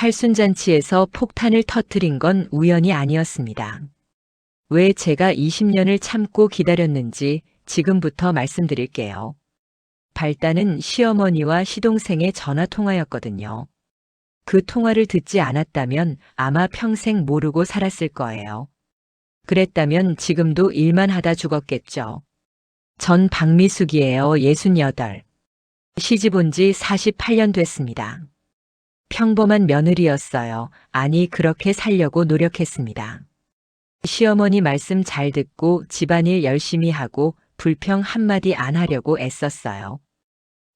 팔순잔치에서 폭탄을 터뜨린 건 우연이 아니었습니다. 왜 제가 20년을 참고 기다렸는지 지금부터 말씀드릴게요. 발단은 시어머니와 시동생의 전화 통화였거든요. 그 통화를 듣지 않았다면 아마 평생 모르고 살았을 거예요. 그랬다면 지금도 일만 하다 죽었겠죠. 전 박미숙이에요. 68. 시집 온 지 48년 됐습니다. 평범한 며느리였어요. 아니, 그렇게 살려고 노력했습니다. 시어머니 말씀 잘 듣고 집안일 열심히 하고 불평 한마디 안 하려고 애썼어요.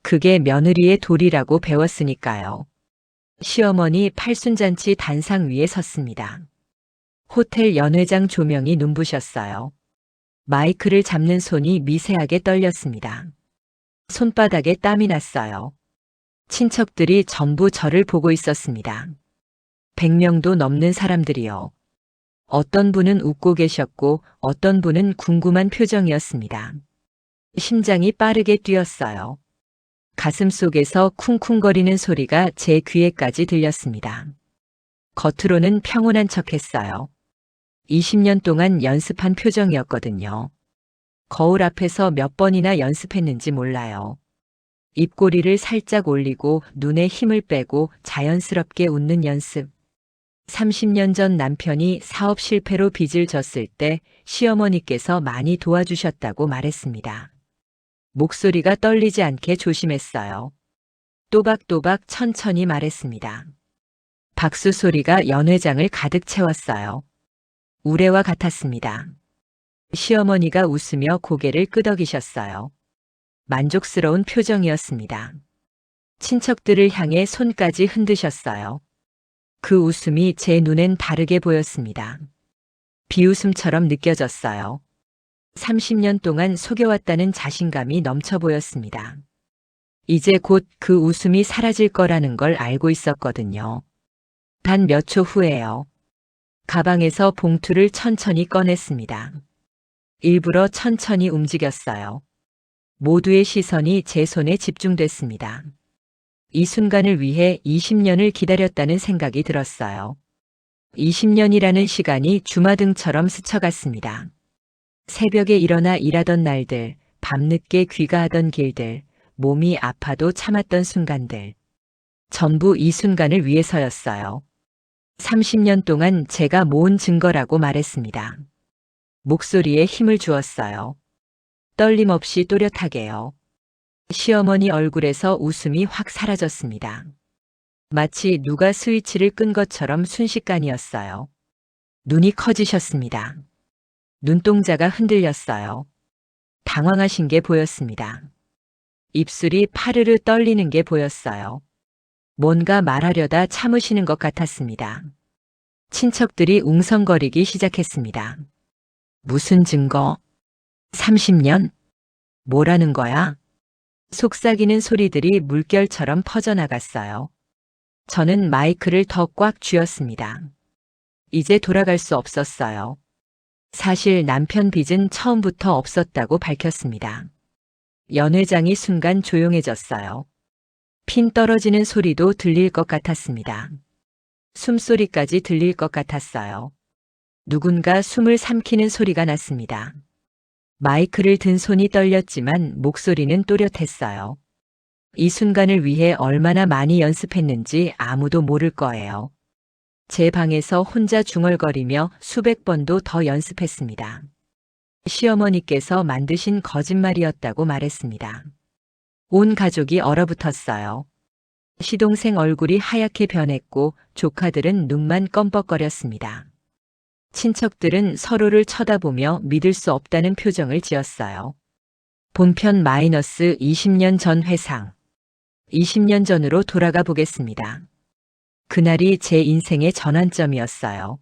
그게 며느리의 도리라고 배웠으니까요. 시어머니 팔순잔치 단상 위에 섰습니다. 호텔 연회장 조명이 눈부셨어요. 마이크를 잡는 손이 미세하게 떨렸습니다. 손바닥에 땀이 났어요. 친척들이 전부 저를 보고 있었습니다. 100명도 넘는 사람들이요. 어떤 분은 웃고 계셨고 어떤 분은 궁금한 표정이었습니다. 심장이 빠르게 뛰었어요. 가슴 속에서 쿵쿵거리는 소리가 제 귀에까지 들렸습니다. 겉으로는 평온한 척했어요. 20년 동안 연습한 표정이었거든요. 거울 앞에서 몇 번이나 연습했는지 몰라요. 입꼬리를 살짝 올리고 눈에 힘을 빼고 자연스럽게 웃는 연습. 30년 전 남편이 사업 실패로 빚을 졌을 때 시어머니께서 많이 도와주셨다고 말했습니다. 목소리가 떨리지 않게 조심했어요. 또박또박 천천히 말했습니다. 박수 소리가 연회장을 가득 채웠어요. 우레와 같았습니다. 시어머니가 웃으며 고개를 끄덕이셨어요. 만족스러운 표정이었습니다. 친척들을 향해 손까지 흔드셨어요. 그 웃음이 제 눈엔 다르게 보였습니다. 비웃음처럼 느껴졌어요. 30년 동안 속여왔다는 자신감이 넘쳐 보였습니다. 이제 곧 그 웃음이 사라질 거라는 걸 알고 있었거든요. 단 몇 초 후에요. 가방에서 봉투를 천천히 꺼냈습니다. 일부러 천천히 움직였어요. 모두의 시선이 제 손에 집중됐습니다. 이 순간을 위해 20년을 기다렸다는 생각이 들었어요. 20년이라는 시간이 주마등처럼 스쳐갔습니다. 새벽에 일어나 일하던 날들, 밤늦게 귀가하던 길들, 몸이 아파도 참았던 순간들. 전부 이 순간을 위해서였어요. 30년 동안 제가 모은 증거라고 말했습니다. 목소리에 힘을 주었어요. 떨림 없이 또렷하게요. 시어머니 얼굴에서 웃음이 확 사라졌습니다. 마치 누가 스위치를 끈 것처럼 순식간이었어요. 눈이 커지셨습니다. 눈동자가 흔들렸어요. 당황하신 게 보였습니다. 입술이 파르르 떨리는 게 보였어요. 뭔가 말하려다 참으시는 것 같았습니다. 친척들이 웅성거리기 시작했습니다. 무슨 증거? 30년? 뭐라는 거야? 속삭이는 소리들이 물결처럼 퍼져나갔어요. 저는 마이크를 더 꽉 쥐었습니다. 이제 돌아갈 수 없었어요. 사실 남편 빚은 처음부터 없었다고 밝혔습니다. 연회장이 순간 조용해졌어요. 핀 떨어지는 소리도 들릴 것 같았습니다. 숨소리까지 들릴 것 같았어요. 누군가 숨을 삼키는 소리가 났습니다. 마이크를 든 손이 떨렸지만 목소리는 또렷했어요. 이 순간을 위해 얼마나 많이 연습했는지 아무도 모를 거예요. 제 방에서 혼자 중얼거리며 수백 번도 더 연습했습니다. 시어머니께서 만드신 거짓말이었다고 말했습니다. 온 가족이 얼어붙었어요. 시동생 얼굴이 하얗게 변했고 조카들은 눈만 껌뻑거렸습니다. 친척들은 서로를 쳐다보며 믿을 수 없다는 표정을 지었어요. 본편 마이너스 20년 전 회상. 20년 전으로 돌아가 보겠습니다. 그날이 제 인생의 전환점이었어요.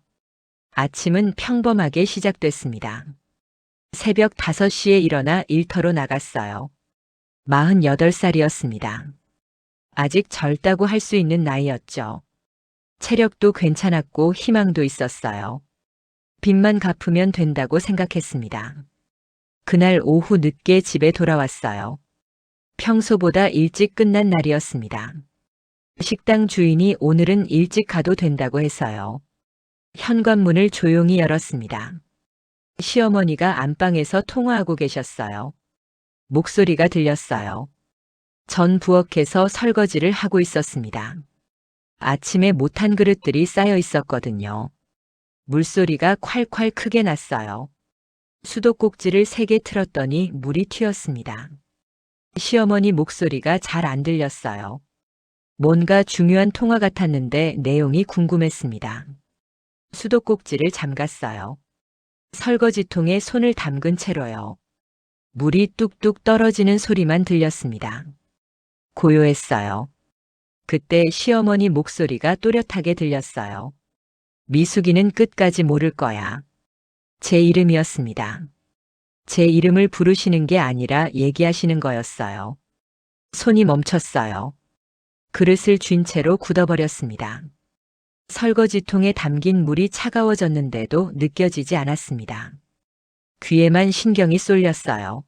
아침은 평범하게 시작됐습니다. 새벽 5시에 일어나 일터로 나갔어요. 48살이었습니다. 아직 젊다고 할 수 있는 나이였죠. 체력도 괜찮았고 희망도 있었어요. 빚만 갚으면 된다고 생각했습니다. 그날 오후 늦게 집에 돌아왔어요. 평소보다 일찍 끝난 날이었습니다. 식당 주인이 오늘은 일찍 가도 된다고 해서요. 현관문을 조용히 열었습니다. 시어머니가 안방에서 통화하고 계셨어요. 목소리가 들렸어요. 전 부엌에서 설거지를 하고 있었습니다. 아침에 못한 그릇들이 쌓여 있었거든요. 물소리가 콸콸 크게 났어요. 수도꼭지를 3개 틀었더니 물이 튀었습니다. 시어머니 목소리가 잘 안 들렸어요. 뭔가 중요한 통화 같았는데 내용이 궁금했습니다. 수도꼭지를 잠갔어요. 설거지통에 손을 담근 채로요. 물이 뚝뚝 떨어지는 소리만 들렸습니다. 고요했어요. 그때 시어머니 목소리가 또렷하게 들렸어요. 미숙이는 끝까지 모를 거야. 제 이름이었습니다. 제 이름을 부르시는 게 아니라 얘기하시는 거였어요. 손이 멈췄어요. 그릇을 쥔 채로 굳어버렸습니다. 설거지통에 담긴 물이 차가워졌는데도 느껴지지 않았습니다. 귀에만 신경이 쏠렸어요.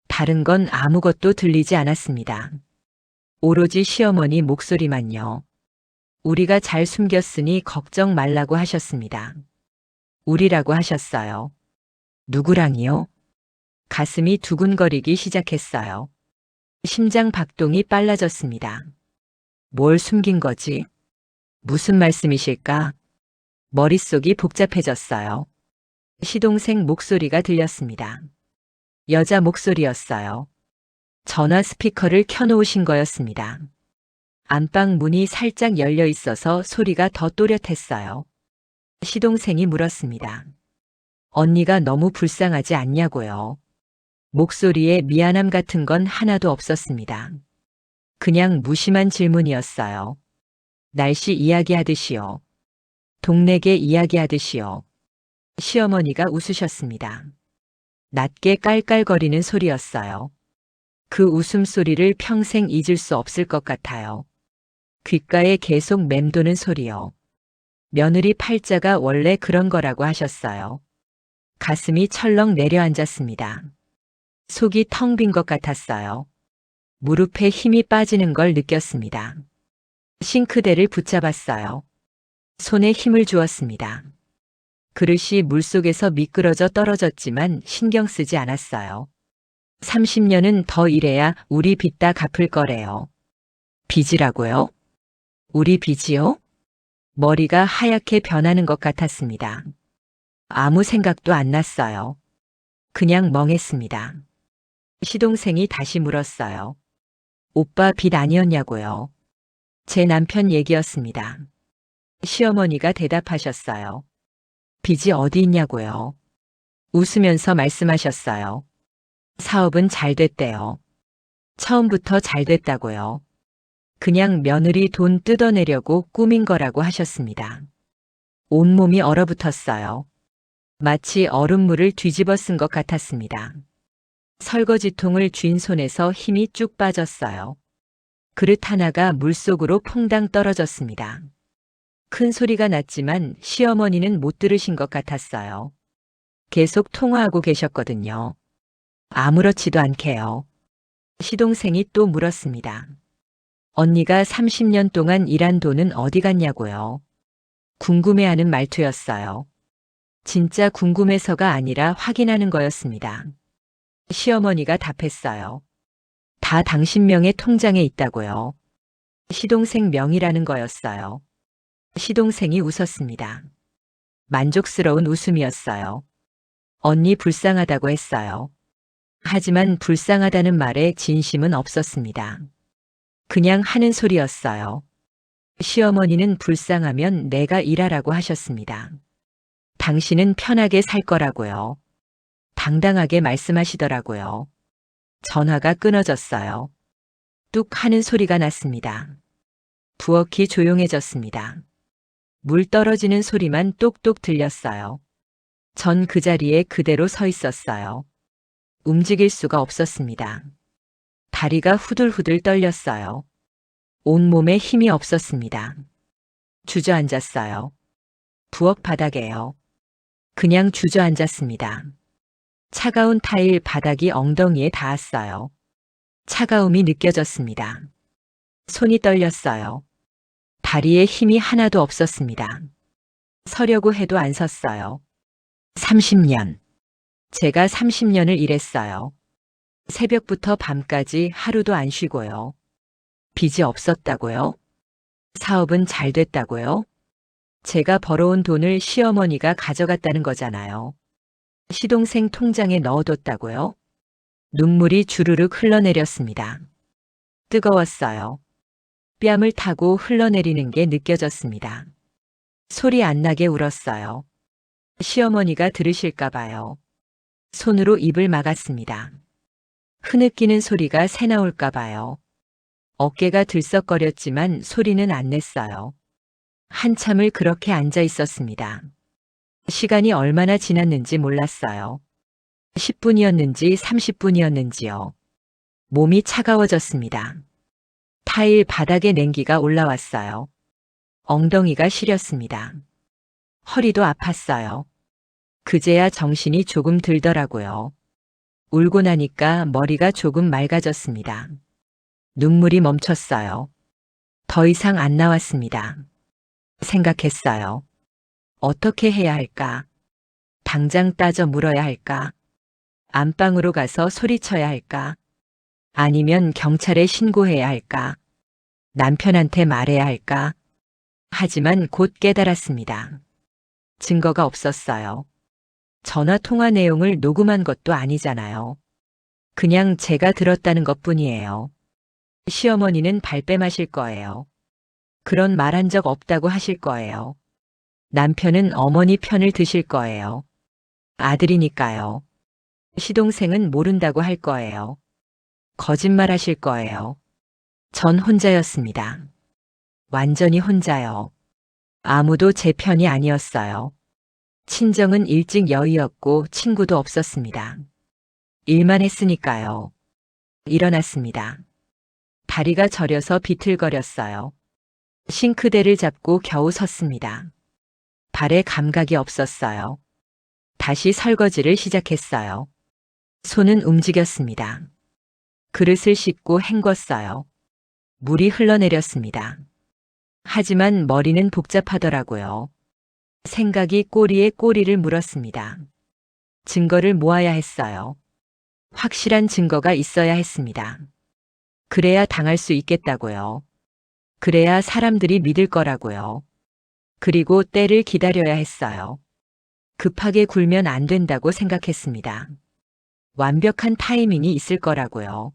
다른 건 아무것도 들리지 않았습니다. 오로지 시어머니 목소리만요. 우리가 잘 숨겼으니 걱정 말라고 하셨습니다. 우리라고 하셨어요. 누구랑이요? 가슴이 두근거리기 시작했어요. 심장 박동이 빨라졌습니다. 뭘 숨긴 거지? 무슨 말씀이실까? 머릿속이 복잡해졌어요. 시동생 목소리가 들렸습니다. 여자 목소리였어요. 전화 스피커를 켜놓으신 거였습니다. 안방 문이 살짝 열려 있어서 소리가 더 또렷했어요. 시동생이 물었습니다. 언니가 너무 불쌍하지 않냐고요. 목소리에 미안함 같은 건 하나도 없었습니다. 그냥 무심한 질문이었어요. 날씨 이야기하듯이요. 동네개 이야기하듯이요. 시어머니가 웃으셨습니다. 낮게 깔깔거리는 소리였어요. 그 웃음소리를 평생 잊을 수 없을 것 같아요. 귓가에 계속 맴도는 소리요. 며느리 팔자가 원래 그런 거라고 하셨어요. 가슴이 철렁 내려앉았습니다. 속이 텅 빈 것 같았어요. 무릎에 힘이 빠지는 걸 느꼈습니다. 싱크대를 붙잡았어요. 손에 힘을 주었습니다. 그릇이 물속에서 미끄러져 떨어졌지만 신경 쓰지 않았어요. 30년은 더 일해야 우리 빚 다 갚을 거래요. 빚이라고요? 우리 빚이요? 머리가 하얗게 변하는 것 같았습니다. 아무 생각도 안 났어요. 그냥 멍했습니다. 시동생이 다시 물었어요. 오빠 빚 아니었냐고요? 제 남편 얘기였습니다. 시어머니가 대답하셨어요. 빚이 어디 있냐고요? 웃으면서 말씀하셨어요. 사업은 잘 됐대요. 처음부터 잘 됐다고요. 그냥 며느리 돈 뜯어내려고 꾸민 거라고 하셨습니다. 온몸이 얼어붙었어요. 마치 얼음물을 뒤집어 쓴 것 같았습니다. 설거지통을 쥔 손에서 힘이 쭉 빠졌어요. 그릇 하나가 물속으로 퐁당 떨어졌습니다. 큰 소리가 났지만 시어머니는 못 들으신 것 같았어요. 계속 통화하고 계셨거든요. 아무렇지도 않게요. 시동생이 또 물었습니다. 언니가 30년 동안 일한 돈은 어디 갔냐고요. 궁금해하는 말투였어요. 진짜 궁금해서가 아니라 확인하는 거였습니다. 시어머니가 답했어요. 다 당신 명의 통장에 있다고요. 시동생 명이라는 거였어요. 시동생이 웃었습니다. 만족스러운 웃음이었어요. 언니 불쌍하다고 했어요. 하지만 불쌍하다는 말에 진심은 없었습니다. 그냥 하는 소리였어요. 시어머니는 불쌍하면 내가 일하라고 하셨습니다. 당신은 편하게 살 거라고요. 당당하게 말씀하시더라고요. 전화가 끊어졌어요. 뚝 하는 소리가 났습니다. 부엌이 조용해졌습니다. 물 떨어지는 소리만 똑똑 들렸어요. 전 그 자리에 그대로 서 있었어요. 움직일 수가 없었습니다. 다리가 후들후들 떨렸어요. 온몸에 힘이 없었습니다. 주저앉았어요. 부엌 바닥에요. 그냥 주저앉았습니다. 차가운 타일 바닥이 엉덩이에 닿았어요. 차가움이 느껴졌습니다. 손이 떨렸어요. 다리에 힘이 하나도 없었습니다. 서려고 해도 안 섰어요. 30년. 제가 30년을 일했어요. 새벽부터 밤까지 하루도 안 쉬고요. 빚이 없었다고요? 사업은 잘 됐다고요? 제가 벌어온 돈을 시어머니가 가져갔다는 거잖아요. 시동생 통장에 넣어뒀다고요? 눈물이 주르륵 흘러내렸습니다. 뜨거웠어요. 뺨을 타고 흘러내리는 게 느껴졌습니다. 소리 안 나게 울었어요. 시어머니가 들으실까 봐요. 손으로 입을 막았습니다. 흐느끼는 소리가 새 나올까 봐요. 어깨가 들썩거렸지만 소리는 안 냈어요. 한참을 그렇게 앉아 있었습니다. 시간이 얼마나 지났는지 몰랐어요. 10분이었는지 30분이었는지요. 몸이 차가워졌습니다. 타일 바닥에 냉기가 올라왔어요. 엉덩이가 시렸습니다. 허리도 아팠어요. 그제야 정신이 조금 들더라고요. 울고 나니까 머리가 조금 맑아졌습니다. 눈물이 멈췄어요. 더 이상 안 나왔습니다. 생각했어요. 어떻게 해야 할까? 당장 따져 물어야 할까? 안방으로 가서 소리쳐야 할까? 아니면 경찰에 신고해야 할까? 남편한테 말해야 할까? 하지만 곧 깨달았습니다. 증거가 없었어요. 전화 통화 내용을 녹음한 것도 아니잖아요. 그냥 제가 들었다는 것뿐이에요. 시어머니는 발뺌하실 거예요. 그런 말 한 적 없다고 하실 거예요. 남편은 어머니 편을 드실 거예요. 아들이니까요. 시동생은 모른다고 할 거예요. 거짓말 하실 거예요. 전 혼자였습니다. 완전히 혼자요. 아무도 제 편이 아니었어요. 친정은 일찍 여의었고 친구도 없었습니다. 일만 했으니까요. 일어났습니다. 다리가 저려서 비틀거렸어요. 싱크대를 잡고 겨우 섰습니다. 발에 감각이 없었어요. 다시 설거지를 시작했어요. 손은 움직였습니다. 그릇을 씻고 헹궜어요. 물이 흘러내렸습니다. 하지만 머리는 복잡하더라고요. 생각이 꼬리에 꼬리를 물었습니다. 증거를 모아야 했어요. 확실한 증거가 있어야 했습니다. 그래야 당할 수 있겠다고요. 그래야 사람들이 믿을 거라고요. 그리고 때를 기다려야 했어요. 급하게 굴면 안 된다고 생각했습니다. 완벽한 타이밍이 있을 거라고요.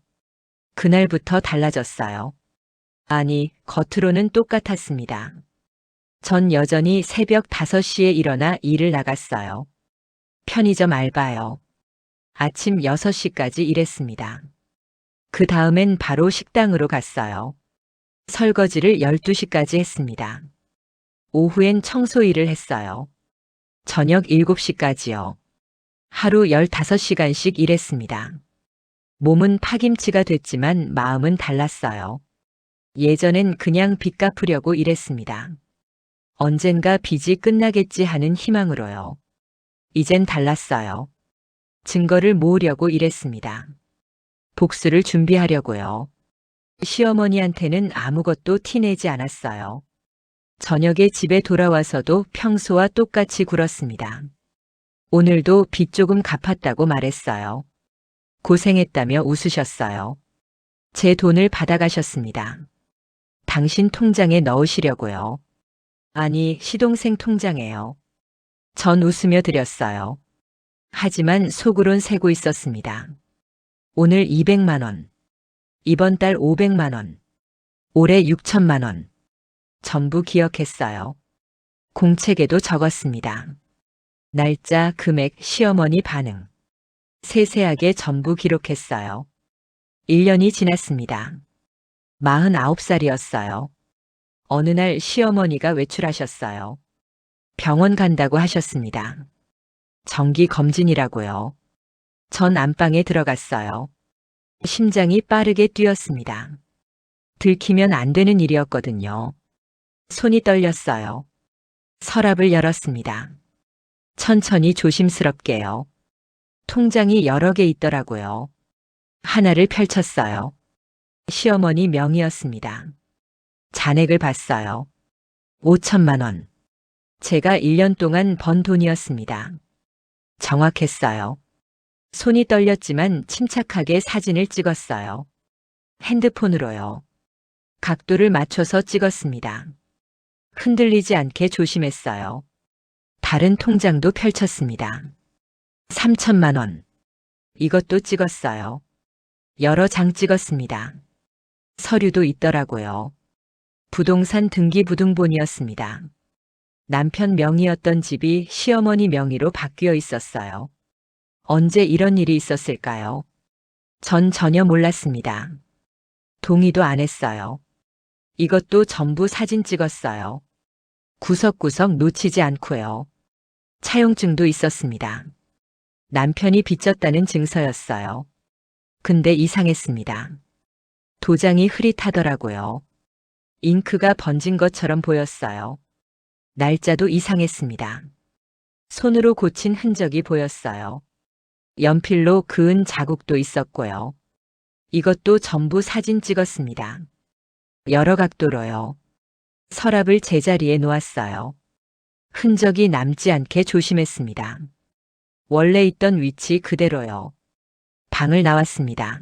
그날부터 달라졌어요. 아니, 겉으로는 똑같았습니다. 전 여전히 새벽 5시에 일어나 일을 나갔어요. 편의점 알바요. 아침 6시까지 일했습니다. 그 다음엔 바로 식당으로 갔어요. 설거지를 12시까지 했습니다. 오후엔 청소 일을 했어요. 저녁 7시까지요. 하루 15시간씩 일했습니다. 몸은 파김치가 됐지만 마음은 달랐어요. 예전엔 그냥 빚 갚으려고 일했습니다. 언젠가 빚이 끝나겠지 하는 희망으로요. 이젠 달랐어요. 증거를 모으려고 일했습니다. 복수를 준비하려고요. 시어머니한테는 아무것도 티내지 않았어요. 저녁에 집에 돌아와서도 평소와 똑같이 굴었습니다. 오늘도 빚 조금 갚았다고 말했어요. 고생했다며 웃으셨어요. 제 돈을 받아가셨습니다. 당신 통장에 넣으시려고요. 아니, 시동생 통장에요. 전 웃으며 드렸어요. 하지만 속으론 세고 있었습니다. 오늘 200만 원. 이번 달 500만 원. 올해 6천만 원. 전부 기억했어요. 공책에도 적었습니다. 날짜, 금액, 시어머니 반응. 세세하게 전부 기록했어요. 1년이 지났습니다. 49살이었어요. 어느 날 시어머니가 외출하셨어요. 병원 간다고 하셨습니다. 정기 검진이라고요. 전 안방에 들어갔어요. 심장이 빠르게 뛰었습니다. 들키면 안 되는 일이었거든요. 손이 떨렸어요. 서랍을 열었습니다. 천천히 조심스럽게요. 통장이 여러 개 있더라고요. 하나를 펼쳤어요. 시어머니 명의였습니다. 잔액을 봤어요. 5천만 원. 제가 1년 동안 번 돈이었습니다. 정확했어요. 손이 떨렸지만 침착하게 사진을 찍었어요. 핸드폰으로요. 각도를 맞춰서 찍었습니다. 흔들리지 않게 조심했어요. 다른 통장도 펼쳤습니다. 3천만 원. 이것도 찍었어요. 여러 장 찍었습니다. 서류도 있더라고요. 부동산 등기부등본이었습니다. 남편 명의였던 집이 시어머니 명의로 바뀌어 있었어요. 언제 이런 일이 있었을까요? 전 전혀 몰랐습니다. 동의도 안 했어요. 이것도 전부 사진 찍었어요. 구석구석 놓치지 않고요. 차용증도 있었습니다. 남편이 빚졌다는 증서였어요. 근데 이상했습니다. 도장이 흐릿하더라고요. 잉크가 번진 것처럼 보였어요. 날짜도 이상했습니다. 손으로 고친 흔적이 보였어요. 연필로 그은 자국도 있었고요. 이것도 전부 사진 찍었습니다. 여러 각도로요. 서랍을 제자리에 놓았어요. 흔적이 남지 않게 조심했습니다. 원래 있던 위치 그대로요. 방을 나왔습니다.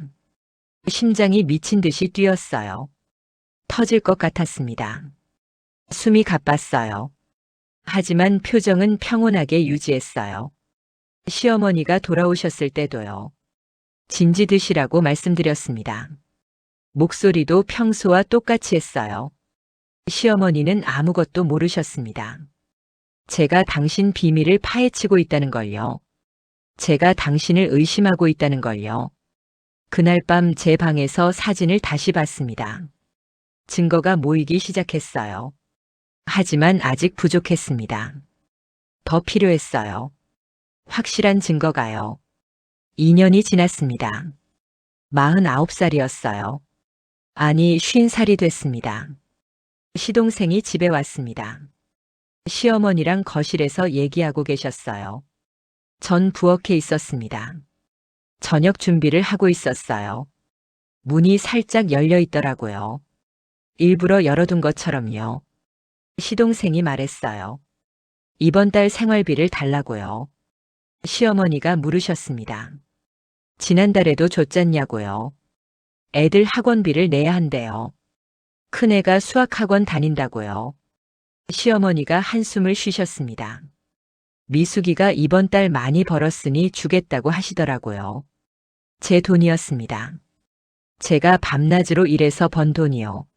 심장이 미친 듯이 뛰었어요. 터질 것 같았습니다. 숨이 가빴어요. 하지만 표정은 평온하게 유지했어요. 시어머니가 돌아오셨을 때도요. 진지 드시라고 말씀드렸습니다. 목소리도 평소와 똑같이 했어요. 시어머니는 아무것도 모르셨습니다. 제가 당신 비밀을 파헤치고 있다는 걸요. 제가 당신을 의심하고 있다는 걸요. 그날 밤 제 방에서 사진을 다시 봤습니다. 증거가 모이기 시작했어요. 하지만 아직 부족했습니다. 더 필요했어요. 확실한 증거가요. 2년이 지났습니다. 49살이었어요. 아니, 50살이 됐습니다. 시동생이 집에 왔습니다. 시어머니랑 거실에서 얘기하고 계셨어요. 전 부엌에 있었습니다. 저녁 준비를 하고 있었어요. 문이 살짝 열려 있더라고요. 일부러 열어둔 것처럼요. 시동생이 말했어요. 이번 달 생활비를 달라고요. 시어머니가 물으셨습니다. 지난달에도 줬잖냐고요. 애들 학원비를 내야 한대요. 큰애가 수학학원 다닌다고요. 시어머니가 한숨을 쉬셨습니다. 미숙이가 이번 달 많이 벌었으니 주겠다고 하시더라고요. 제 돈이었습니다. 제가 밤낮으로 일해서 번 돈이요.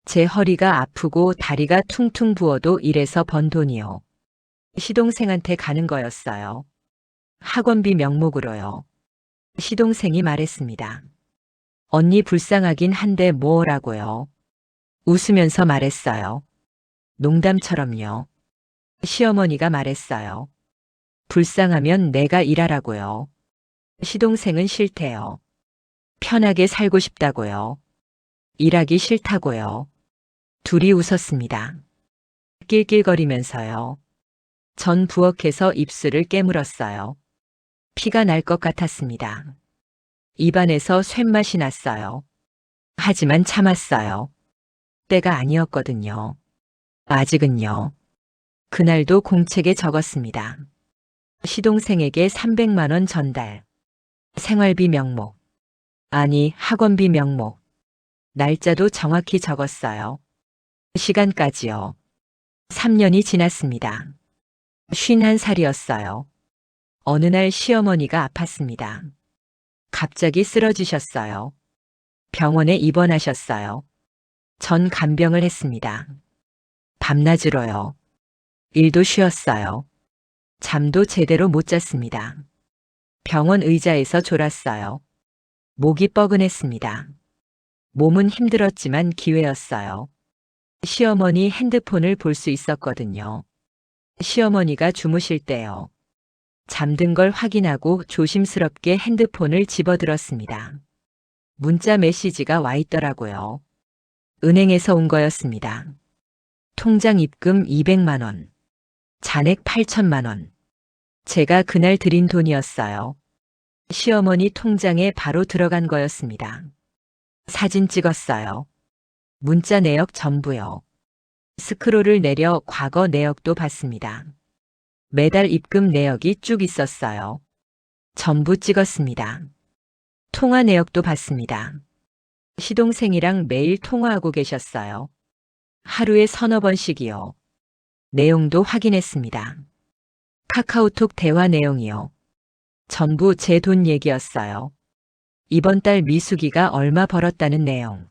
제 허리가 아프고 다리가 퉁퉁 부어도 일해서 번 돈이요. 시동생한테 가는 거였어요. 학원비 명목으로요. 시동생이 말했습니다. 언니 불쌍하긴 한데 뭐라고요. 웃으면서 말했어요. 농담처럼요. 시어머니가 말했어요. 불쌍하면 내가 일하라고요. 시동생은 싫대요. 편하게 살고 싶다고요. 일하기 싫다고요. 둘이 웃었습니다. 낄낄거리면서요. 전 부엌에서 입술을 깨물었어요. 피가 날 것 같았습니다. 입안에서 쇳맛이 났어요. 하지만 참았어요. 때가 아니었거든요. 아직은요. 그날도 공책에 적었습니다. 시동생에게 300만 원 전달. 생활비 명목. 아니, 학원비 명목. 날짜도 정확히 적었어요. 시간까지요. 3년이 지났습니다. 51살이었어요. 어느 날 시어머니가 아팠습니다. 갑자기 쓰러지셨어요. 병원에 입원하셨어요. 전 간병을 했습니다. 밤낮으로요. 일도 쉬었어요. 잠도 제대로 못 잤습니다. 병원 의자에서 졸았어요. 목이 뻐근했습니다. 몸은 힘들었지만 기회였어요. 시어머니 핸드폰을 볼 수 있었거든요. 시어머니가 주무실 때요. 잠든 걸 확인하고 조심스럽게 핸드폰을 집어들었습니다. 문자 메시지가 와 있더라고요. 은행에서 온 거였습니다. 통장 입금 200만 원. 잔액 8천만 원. 제가 그날 드린 돈이었어요. 시어머니 통장에 바로 들어간 거였습니다. 사진 찍었어요. 문자 내역 전부요. 스크롤을 내려 과거 내역도 봤습니다. 매달 입금 내역이 쭉 있었어요. 전부 찍었습니다. 통화 내역도 봤습니다. 시동생이랑 매일 통화하고 계셨어요. 하루에 서너 번씩이요. 내용도 확인했습니다. 카카오톡 대화 내용이요. 전부 제 돈 얘기였어요. 이번 달 미숙이가 얼마 벌었다는 내용.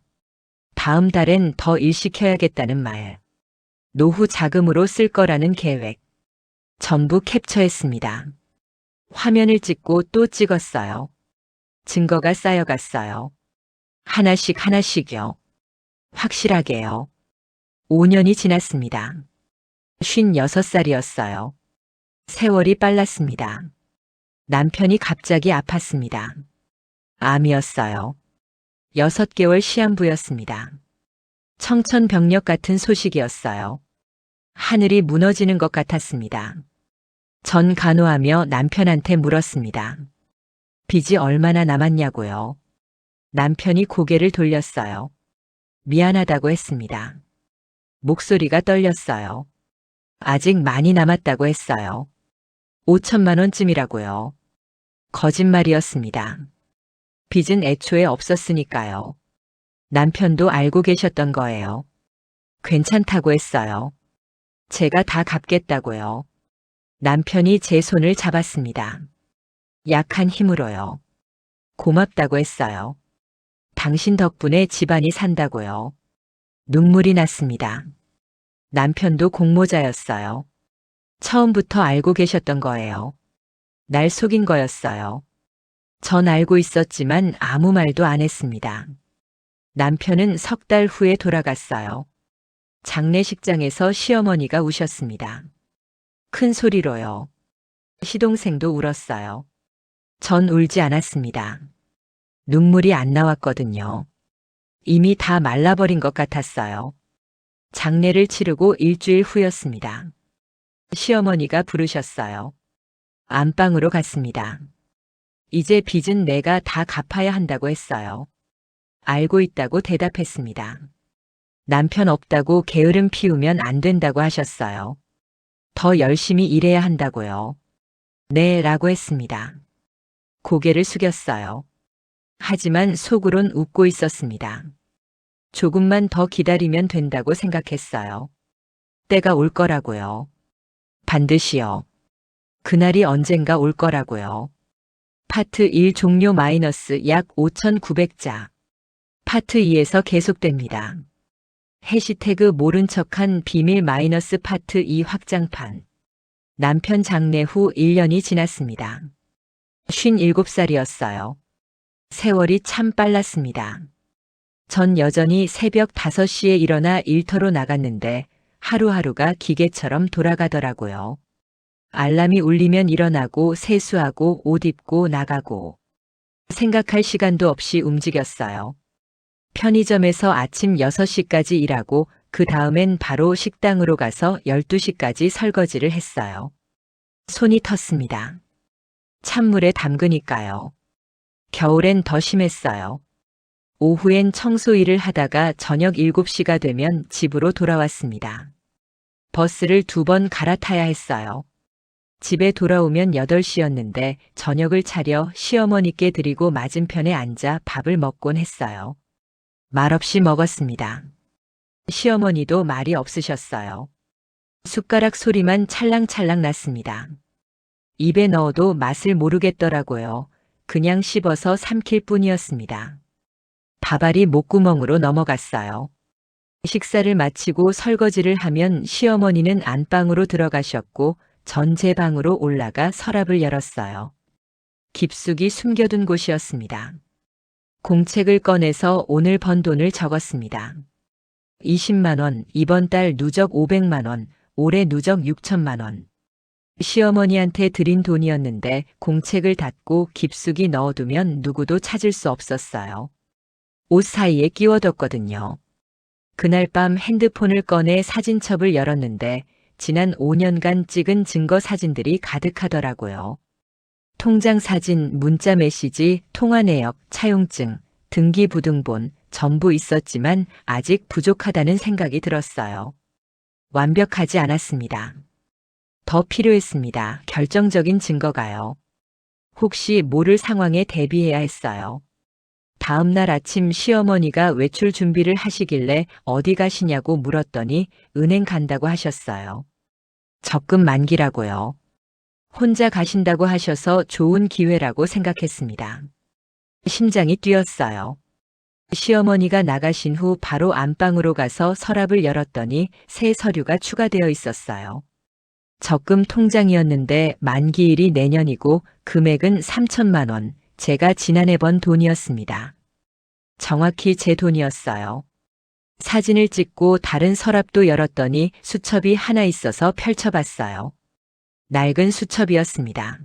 다음 달엔 더 일 시켜야겠다는 말. 노후 자금으로 쓸 거라는 계획. 전부 캡처했습니다. 화면을 찍고 또 찍었어요. 증거가 쌓여갔어요. 하나씩 하나씩요. 확실하게요. 5년이 지났습니다. 56살이었어요. 세월이 빨랐습니다. 남편이 갑자기 아팠습니다. 암이었어요. 6개월 시한부였습니다. 청천벽력 같은 소식이었어요. 하늘이 무너지는 것 같았습니다. 전 간호하며 남편한테 물었습니다. 빚이 얼마나 남았냐고요. 남편이 고개를 돌렸어요. 미안하다고 했습니다. 목소리가 떨렸어요. 아직 많이 남았다고 했어요. 5천만 원쯤이라고요. 거짓말이었습니다. 빚은 애초에 없었으니까요. 남편도 알고 계셨던 거예요. 괜찮다고 했어요. 제가 다 갚겠다고요. 남편이 제 손을 잡았습니다. 약한 힘으로요. 고맙다고 했어요. 당신 덕분에 집안이 산다고요. 눈물이 났습니다. 남편도 공모자였어요. 처음부터 알고 계셨던 거예요. 날 속인 거였어요. 전 알고 있었지만 아무 말도 안 했습니다. 남편은 석 달 후에 돌아갔어요. 장례식장에서 시어머니가 우셨습니다. 큰 소리로요. 시동생도 울었어요. 전 울지 않았습니다. 눈물이 안 나왔거든요. 이미 다 말라버린 것 같았어요. 장례를 치르고 일주일 후였습니다. 시어머니가 부르셨어요. 안방으로 갔습니다. 이제 빚은 내가 다 갚아야 한다고 했어요. 알고 있다고 대답했습니다. 남편 없다고 게으름 피우면 안 된다고 하셨어요. 더 열심히 일해야 한다고요. 네, 라고 했습니다. 고개를 숙였어요. 하지만 속으론 웃고 있었습니다. 조금만 더 기다리면 된다고 생각했어요. 때가 올 거라고요. 반드시요. 그날이 언젠가 올 거라고요. 파트 1 종료 마이너스 약 5,900자. 파트 2에서 계속됩니다. 해시태그 모른 척한 비밀 마이너스 파트 2 확장판. 남편 장례 후 1년이 지났습니다. 57살이었어요. 세월이 참 빨랐습니다. 전 여전히 새벽 5시에 일어나 일터로 나갔는데 하루하루가 기계처럼 돌아가더라고요. 알람이 울리면 일어나고 세수하고 옷 입고 나가고 생각할 시간도 없이 움직였어요. 편의점에서 아침 6시까지 일하고 그 다음엔 바로 식당으로 가서 12시까지 설거지를 했어요. 손이 텄습니다. 찬물에 담그니까요. 겨울엔 더 심했어요. 오후엔 청소 일을 하다가 저녁 7시가 되면 집으로 돌아왔습니다. 버스를 2번 갈아타야 했어요. 집에 돌아오면 8시였는데 저녁을 차려 시어머니께 드리고 맞은편에 앉아 밥을 먹곤 했어요. 말없이 먹었습니다. 시어머니도 말이 없으셨어요. 숟가락 소리만 찰랑찰랑 났습니다. 입에 넣어도 맛을 모르겠더라고요. 그냥 씹어서 삼킬 뿐이었습니다. 밥알이 목구멍으로 넘어갔어요. 식사를 마치고 설거지를 하면 시어머니는 안방으로 들어가셨고 전 제 방으로 올라가 서랍을 열었어요. 깊숙이 숨겨둔 곳이었습니다. 공책을 꺼내서 오늘 번 돈을 적었습니다. 20만 원, 이번 달 누적 500만 원, 올해 누적 6천만 원. 시어머니한테 드린 돈이었는데 공책을 닫고 깊숙이 넣어두면 누구도 찾을 수 없었어요. 옷 사이에 끼워뒀거든요. 그날 밤 핸드폰을 꺼내 사진첩을 열었는데 지난 5년간 찍은 증거 사진들이 가득하더라고요. 통장 사진, 문자 메시지, 통화 내역, 차용증, 등기부등본 전부 있었지만 아직 부족하다는 생각이 들었어요. 완벽하지 않았습니다. 더 필요했습니다. 결정적인 증거가요. 혹시 모를 상황에 대비해야 했어요. 다음 날 아침 시어머니가 외출 준비를 하시길래 어디 가시냐고 물었더니 은행 간다고 하셨어요. 적금 만기라고요. 혼자 가신다고 하셔서 좋은 기회라고 생각했습니다. 심장이 뛰었어요. 시어머니가 나가신 후 바로 안방으로 가서 서랍을 열었더니 새 서류가 추가되어 있었어요. 적금 통장이었는데 만기일이 내년이고 금액은 3천만 원, 제가 지난해 번 돈이었습니다. 정확히 제 돈이었어요. 사진을 찍고 다른 서랍도 열었더니 수첩이 하나 있어서 펼쳐봤어요. 낡은 수첩이었습니다.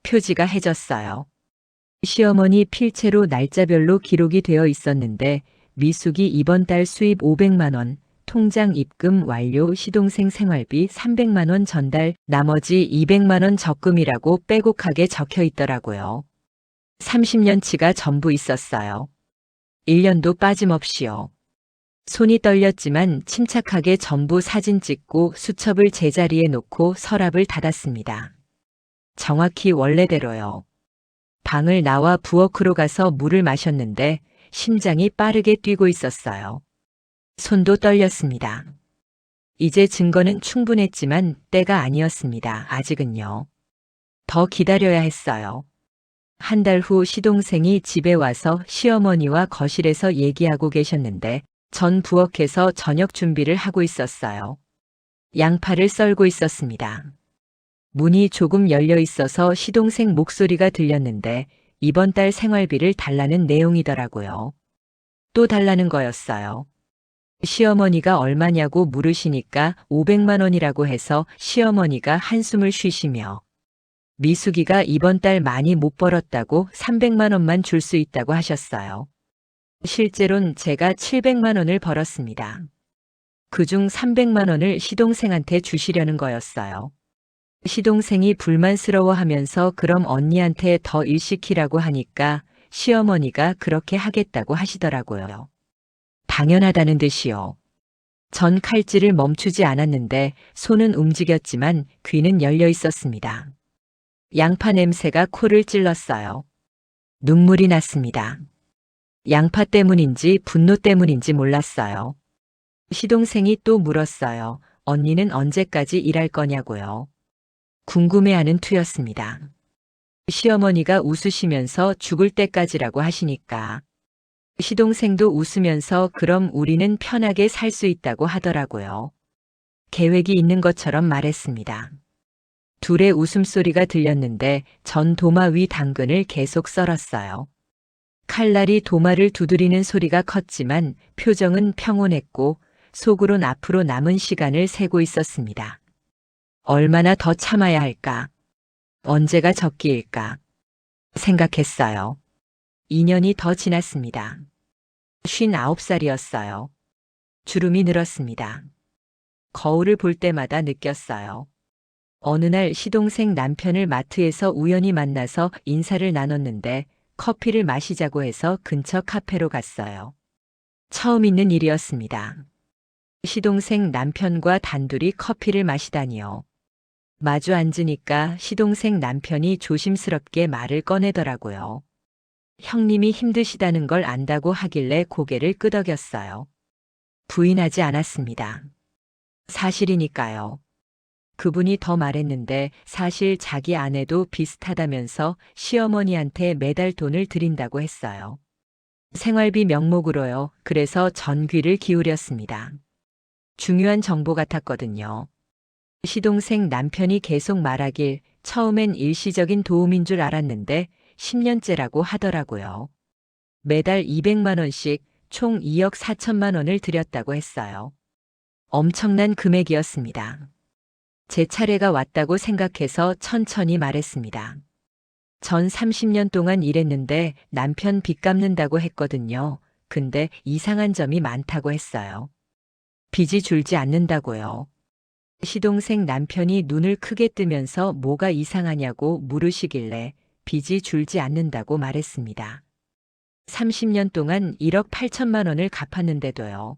표지가 해졌어요. 시어머니 필체로 날짜별로 기록이 되어 있었는데 미숙이 이번 달 수입 500만 원, 통장 입금 완료, 시동생 생활비 300만 원 전달, 나머지 200만 원 적금이라고 빼곡하게 적혀 있더라고요. 30년치가 전부 있었어요. 1년도 빠짐없이요. 손이 떨렸지만 침착하게 전부 사진 찍고 수첩을 제자리에 놓고 서랍을 닫았습니다. 정확히 원래대로요. 방을 나와 부엌으로 가서 물을 마셨는데 심장이 빠르게 뛰고 있었어요. 손도 떨렸습니다. 이제 증거는 충분했지만 때가 아니었습니다. 아직은요. 더 기다려야 했어요. 한 달 후 시동생이 집에 와서 시어머니와 거실에서 얘기하고 계셨는데 전 부엌에서 저녁 준비를 하고 있었어요. 양파를 썰고 있었습니다. 문이 조금 열려 있어서 시동생 목소리가 들렸는데 이번 달 생활비를 달라는 내용이더라고요. 또 달라는 거였어요. 시어머니가 얼마냐고 물으시니까 500만 원이라고 해서 시어머니가 한숨을 쉬시며 미숙이가 이번 달 많이 못 벌었다고 300만 원만 줄 수 있다고 하셨어요. 실제론 제가 700만 원을 벌었습니다. 그중 300만 원을 시동생한테 주시려는 거였어요. 시동생이 불만스러워하면서 그럼 언니한테 더 일 시키라고 하니까 시어머니가 그렇게 하겠다고 하시더라고요. 당연하다는 듯이요. 전 칼질을 멈추지 않았는데 손은 움직였지만 귀는 열려 있었습니다. 양파 냄새가 코를 찔렀어요. 눈물이 났습니다. 양파 때문인지 분노 때문인지 몰랐어요. 시동생이 또 물었어요. 언니는 언제까지 일할 거냐고요. 궁금해하는 투였습니다. 시어머니가 웃으시면서 죽을 때까지라고 하시니까. 시동생도 웃으면서 그럼 우리는 편하게 살 수 있다고 하더라고요. 계획이 있는 것처럼 말했습니다. 둘의 웃음소리가 들렸는데 전 도마 위 당근을 계속 썰었어요. 칼날이 도마를 두드리는 소리가 컸지만 표정은 평온했고 속으론 앞으로 남은 시간을 세고 있었습니다. 얼마나 더 참아야 할까? 언제가 적기일까? 생각했어요. 2년이 더 지났습니다. 59살이었어요. 주름이 늘었습니다. 거울을 볼 때마다 느꼈어요. 어느 날 시동생 남편을 마트에서 우연히 만나서 인사를 나눴는데 커피를 마시자고 해서 근처 카페로 갔어요. 처음 있는 일이었습니다. 시동생 남편과 단둘이 커피를 마시다니요. 마주 앉으니까 시동생 남편이 조심스럽게 말을 꺼내더라고요. 형님이 힘드시다는 걸 안다고 하길래 고개를 끄덕였어요. 부인하지 않았습니다. 사실이니까요. 그분이 더 말했는데 사실 자기 아내도 비슷하다면서 시어머니한테 매달 돈을 드린다고 했어요. 생활비 명목으로요. 그래서 전 귀를 기울였습니다. 중요한 정보 같았거든요. 시동생 남편이 계속 말하길 처음엔 일시적인 도움인 줄 알았는데 10년째라고 하더라고요. 매달 200만 원씩 총 2억 4천만 원을 드렸다고 했어요. 엄청난 금액이었습니다. 제 차례가 왔다고 생각해서 천천히 말했습니다. 전 30년 동안 일했는데 남편 빚 갚는다고 했거든요. 근데 이상한 점이 많다고 했어요. 빚이 줄지 않는다고요. 시동생 남편이 눈을 크게 뜨면서 뭐가 이상하냐고 물으시길래 빚이 줄지 않는다고 말했습니다. 30년 동안 1억 8천만 원을 갚았는데도요.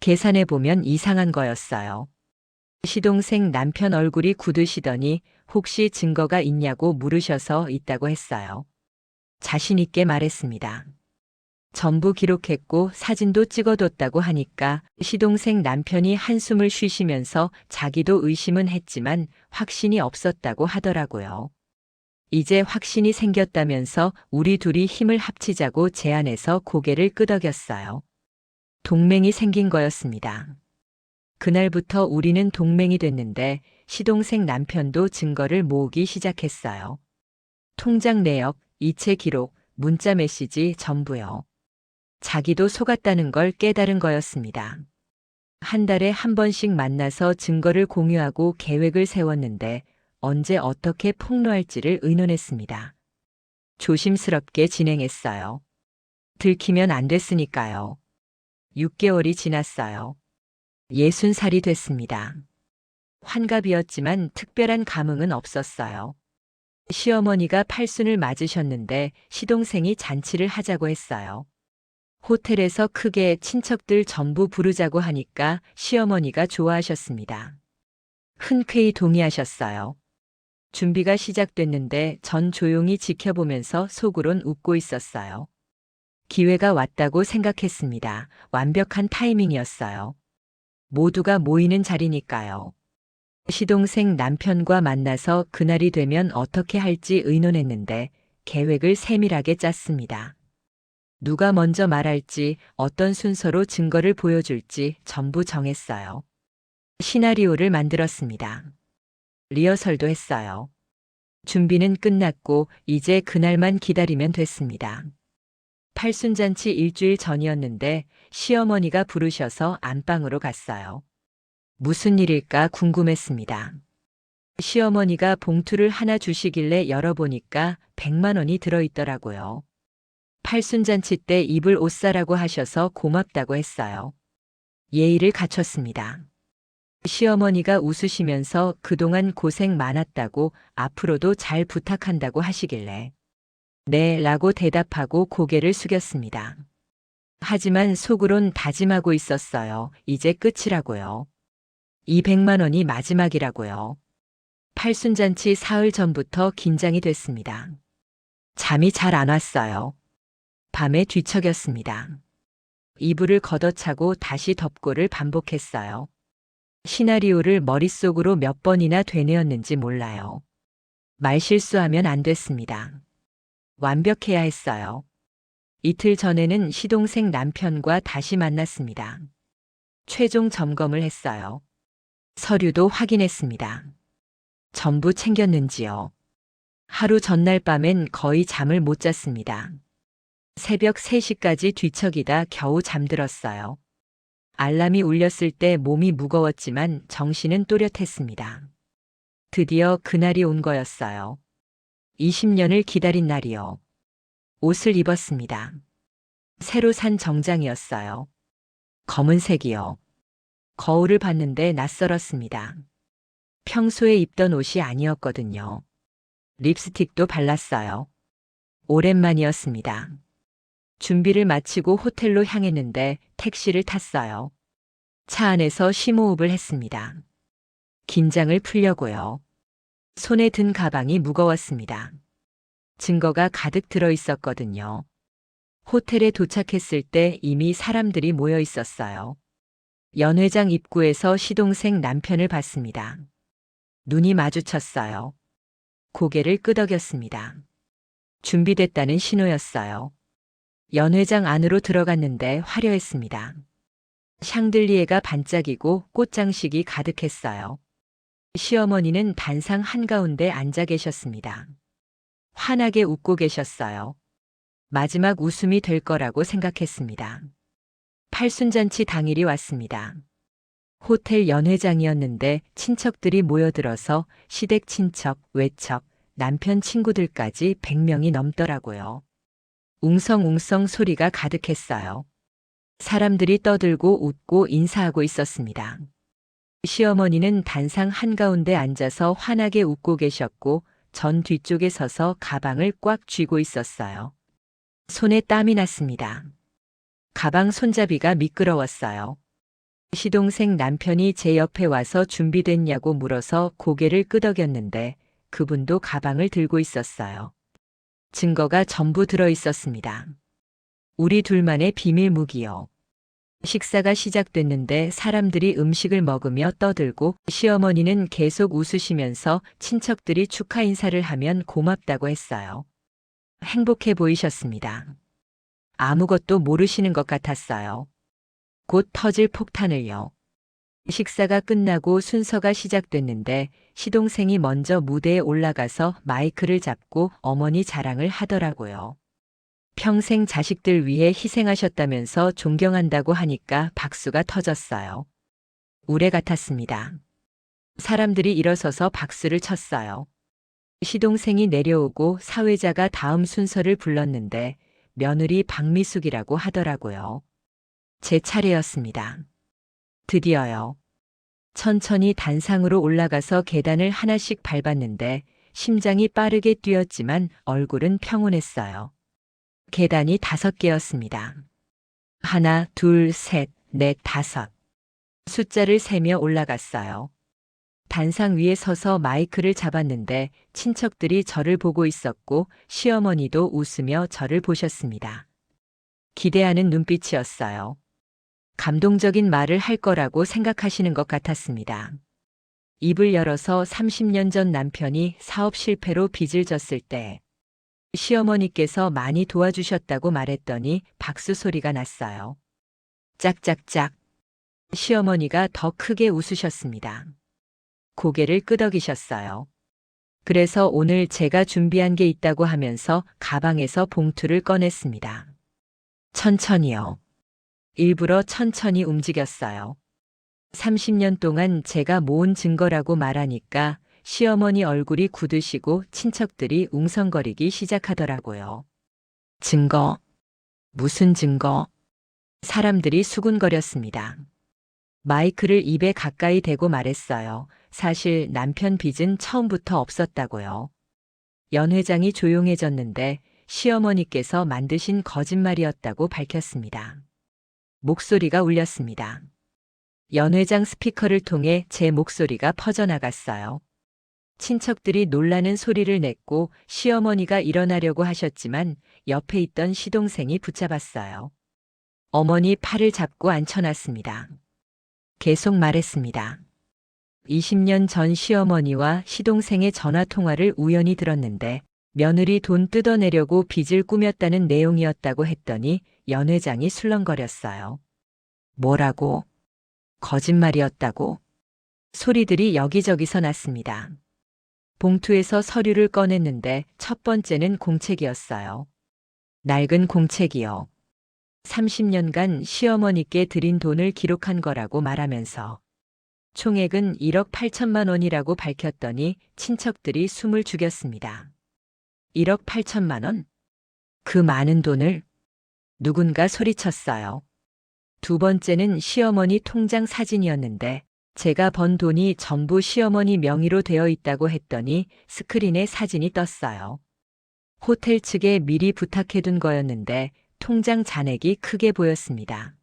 계산해보면 이상한 거였어요. 시동생 남편 얼굴이 굳으시더니 혹시 증거가 있냐고 물으셔서 있다고 했어요. 자신 있게 말했습니다. 전부 기록했고 사진도 찍어뒀다고 하니까 시동생 남편이 한숨을 쉬시면서 자기도 의심은 했지만 확신이 없었다고 하더라고요. 이제 확신이 생겼다면서 우리 둘이 힘을 합치자고 제안해서 고개를 끄덕였어요. 동맹이 생긴 거였습니다. 그날부터 우리는 동맹이 됐는데 시동생 남편도 증거를 모으기 시작했어요. 통장 내역, 이체 기록, 문자 메시지 전부요. 자기도 속았다는 걸 깨달은 거였습니다. 한 달에 한 번씩 만나서 증거를 공유하고 계획을 세웠는데 언제 어떻게 폭로할지를 의논했습니다. 조심스럽게 진행했어요. 들키면 안 됐으니까요. 6개월이 지났어요. 60살이 됐습니다. 환갑이었지만 특별한 감흥은 없었어요. 시어머니가 팔순을 맞으셨는데 시동생이 잔치를 하자고 했어요. 호텔에서 크게 친척들 전부 부르자고 하니까 시어머니가 좋아하셨습니다. 흔쾌히 동의하셨어요. 준비가 시작됐는데 전 조용히 지켜보면서 속으론 웃고 있었어요. 기회가 왔다고 생각했습니다. 완벽한 타이밍이었어요. 모두가 모이는 자리니까요. 시동생 남편과 만나서 그날이 되면 어떻게 할지 의논했는데 계획을 세밀하게 짰습니다. 누가 먼저 말할지, 어떤 순서로 증거를 보여줄지 전부 정했어요. 시나리오를 만들었습니다. 리허설도 했어요. 준비는 끝났고 이제 그날만 기다리면 됐습니다. 팔순잔치 일주일 전이었는데 시어머니가 부르셔서 안방으로 갔어요. 무슨 일일까 궁금했습니다. 시어머니가 봉투를 하나 주시길래 열어보니까 100만 원이 들어있더라고요. 팔순잔치 때 입을 옷 사라고 하셔서 고맙다고 했어요. 예의를 갖췄습니다. 시어머니가 웃으시면서 그동안 고생 많았다고 앞으로도 잘 부탁한다고 하시길래 네 라고 대답하고 고개를 숙였습니다. 하지만 속으론 다짐하고 있었어요. 이제 끝이라고요. 200만 원이 마지막이라고요. 팔순잔치 사흘 전부터 긴장이 됐습니다. 잠이 잘 안 왔어요. 밤에 뒤척였습니다. 이불을 걷어차고 다시 덮고를 반복했어요. 시나리오를 머릿속으로 몇 번이나 되뇌었는지 몰라요. 말실수하면 안 됐습니다. 완벽해야 했어요. 이틀 전에는 시동생 남편과 다시 만났습니다. 최종 점검을 했어요. 서류도 확인했습니다. 전부 챙겼는지요. 하루 전날 밤엔 거의 잠을 못 잤습니다. 새벽 3시까지 뒤척이다 겨우 잠들었어요. 알람이 울렸을 때 몸이 무거웠지만 정신은 또렷했습니다. 드디어 그날이 온 거였어요. 20년을 기다린 날이요. 옷을 입었습니다. 새로 산 정장이었어요. 검은색이요. 거울을 봤는데 낯설었습니다. 평소에 입던 옷이 아니었거든요. 립스틱도 발랐어요. 오랜만이었습니다. 준비를 마치고 호텔로 향했는데 택시를 탔어요. 차 안에서 심호흡을 했습니다. 긴장을 풀려고요. 손에 든 가방이 무거웠습니다. 증거가 가득 들어 있었거든요. 호텔에 도착했을 때 이미 사람들이 모여 있었어요. 연회장 입구에서 시동생 남편을 봤습니다. 눈이 마주쳤어요. 고개를 끄덕였습니다. 준비됐다는 신호였어요. 연회장 안으로 들어갔는데 화려했습니다. 샹들리에가 반짝이고 꽃장식이 가득했어요. 시어머니는 단상 한가운데 앉아 계셨습니다. 환하게 웃고 계셨어요. 마지막 웃음이 될 거라고 생각했습니다. 팔순잔치 당일이 왔습니다. 호텔 연회장이었는데 친척들이 모여들어서 시댁 친척, 외척, 남편 친구들까지 100명이 넘더라고요. 웅성웅성 소리가 가득했어요. 사람들이 떠들고 웃고 인사하고 있었습니다. 시어머니는 단상 한가운데 앉아서 환하게 웃고 계셨고 전 뒤쪽에 서서 가방을 꽉 쥐고 있었어요. 손에 땀이 났습니다. 가방 손잡이가 미끄러웠어요. 시동생 남편이 제 옆에 와서 준비됐냐고 물어서 고개를 끄덕였는데 그분도 가방을 들고 있었어요. 증거가 전부 들어 있었습니다. 우리 둘만의 비밀 무기요. 식사가 시작됐는데 사람들이 음식을 먹으며 떠들고 시어머니는 계속 웃으시면서 친척들이 축하 인사를 하면 고맙다고 했어요. 행복해 보이셨습니다. 아무것도 모르시는 것 같았어요. 곧 터질 폭탄을요. 식사가 끝나고 순서가 시작됐는데 시동생이 먼저 무대에 올라가서 마이크를 잡고 어머니 자랑을 하더라고요. 평생 자식들 위해 희생하셨다면서 존경한다고 하니까 박수가 터졌어요. 우레 같았습니다. 사람들이 일어서서 박수를 쳤어요. 시동생이 내려오고 사회자가 다음 순서를 불렀는데 며느리 박미숙이라고 하더라고요. 제 차례였습니다. 드디어요. 천천히 단상으로 올라가서 계단을 하나씩 밟았는데 심장이 빠르게 뛰었지만 얼굴은 평온했어요. 계단이 5개였습니다. 하나, 둘, 셋, 넷, 5. 숫자를 세며 올라갔어요. 단상 위에 서서 마이크를 잡았는데 친척들이 저를 보고 있었고 시어머니도 웃으며 저를 보셨습니다. 기대하는 눈빛이었어요. 감동적인 말을 할 거라고 생각하시는 것 같았습니다. 입을 열어서 30년 전 남편이 사업 실패로 빚을 졌을 때 시어머니께서 많이 도와주셨다고 말했더니 박수 소리가 났어요. 짝짝짝. 시어머니가 더 크게 웃으셨습니다. 고개를 끄덕이셨어요. 그래서 오늘 제가 준비한 게 있다고 하면서 가방에서 봉투를 꺼냈습니다. 천천히요. 일부러 천천히 움직였어요. 30년 동안 제가 모은 증거라고 말하니까 시어머니 얼굴이 굳으시고 친척들이 웅성거리기 시작하더라고요. 증거? 무슨 증거? 사람들이 수군거렸습니다. 마이크를 입에 가까이 대고 말했어요. 사실 남편 빚은 처음부터 없었다고요. 연 회장이 조용해졌는데 시어머니께서 만드신 거짓말이었다고 밝혔습니다. 목소리가 울렸습니다. 연 회장 스피커를 통해 제 목소리가 퍼져나갔어요. 친척들이 놀라는 소리를 냈고 시어머니가 일어나려고 하셨지만 옆에 있던 시동생이 붙잡았어요. 어머니 팔을 잡고 앉혀놨습니다. 계속 말했습니다. 20년 전 시어머니와 시동생의 전화 통화를 우연히 들었는데 며느리 돈 뜯어내려고 빚을 꾸몄다는 내용이었다고 했더니 연 회장이 술렁거렸어요. 뭐라고? 거짓말이었다고? 소리들이 여기저기서 났습니다. 봉투에서 서류를 꺼냈는데 첫 번째는 공책이었어요. 낡은 공책이요. 30년간 시어머니께 드린 돈을 기록한 거라고 말하면서 총액은 1억 8천만 원이라고 밝혔더니 친척들이 숨을 죽였습니다. 1억 8천만 원? 그 많은 돈을? 누군가 소리쳤어요. 두 번째는 시어머니 통장 사진이었는데 제가 번 돈이 전부 시어머니 명의로 되어 있다고 했더니 스크린에 사진이 떴어요. 호텔 측에 미리 부탁해둔 거였는데 통장 잔액이 크게 보였습니다.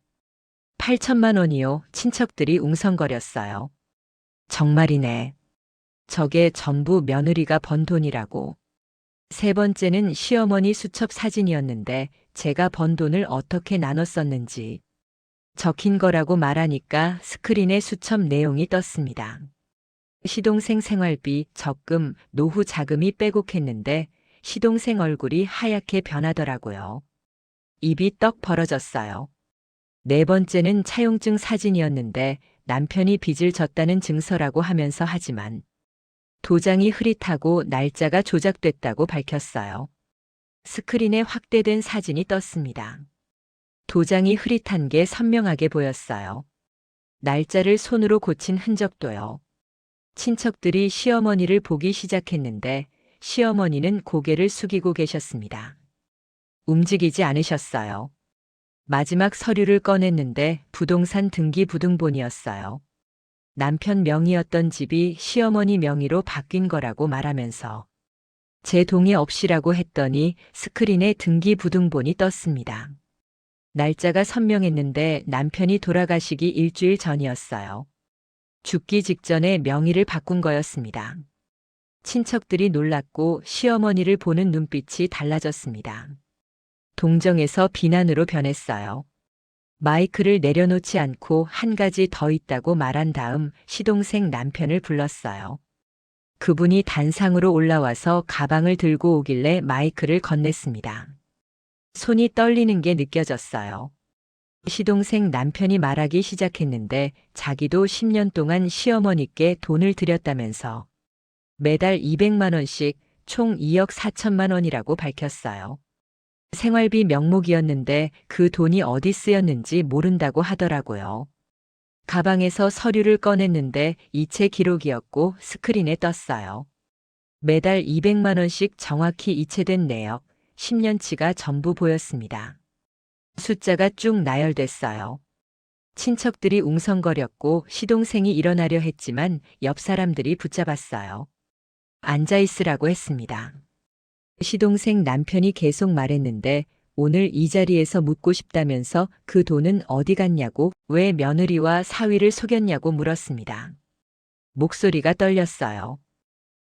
8천만 원이요. 친척들이 웅성거렸어요. 정말이네. 저게 전부 며느리가 번 돈이라고. 세 번째는 시어머니 수첩 사진이었는데 제가 번 돈을 어떻게 나눴었는지 적힌 거라고 말하니까 스크린에 수첩 내용이 떴습니다. 시동생 생활비, 적금, 노후 자금이 빼곡했는데 시동생 얼굴이 하얗게 변하더라고요. 입이 떡 벌어졌어요. 네 번째는 차용증 사진이었는데 남편이 빚을 졌다는 증서라고 하면서 하지만 도장이 흐릿하고 날짜가 조작됐다고 밝혔어요. 스크린에 확대된 사진이 떴습니다. 도장이 흐릿한 게 선명하게 보였어요. 날짜를 손으로 고친 흔적도요. 친척들이 시어머니를 보기 시작했는데 시어머니는 고개를 숙이고 계셨습니다. 움직이지 않으셨어요. 마지막 서류를 꺼냈는데 부동산 등기 부등본이었어요. 남편 명의였던 집이 시어머니 명의로 바뀐 거라고 말하면서 제 동의 없이라고 했더니 스크린에 등기 부등본이 떴습니다. 날짜가 선명했는데 남편이 돌아가시기 일주일 전이었어요. 죽기 직전에 명의를 바꾼 거였습니다. 친척들이 놀랐고 시어머니를 보는 눈빛이 달라졌습니다. 동정에서 비난으로 변했어요. 마이크를 내려놓지 않고 한 가지 더 있다고 말한 다음 시동생 남편을 불렀어요. 그분이 단상으로 올라와서 가방을 들고 오길래 마이크를 건넸습니다. 손이 떨리는 게 느껴졌어요. 시동생 남편이 말하기 시작했는데 자기도 10년 동안 시어머니께 돈을 들였다면서 매달 200만 원씩 총 2억 4천만 원이라고 밝혔어요. 생활비 명목이었는데 그 돈이 어디 쓰였는지 모른다고 하더라고요. 가방에서 서류를 꺼냈는데 이체 기록이었고 스크린에 떴어요. 매달 200만 원씩 정확히 이체된 내역, 10년치가 전부 보였습니다. 숫자가 쭉 나열됐어요. 친척들이 웅성거렸고 시동생이 일어나려 했지만 옆 사람들이 붙잡았어요. 앉아 있으라고 했습니다. 시동생 남편이 계속 말했는데 오늘 이 자리에서 묻고 싶다면서 그 돈은 어디 갔냐고, 왜 며느리와 사위를 속였냐고 물었습니다. 목소리가 떨렸어요.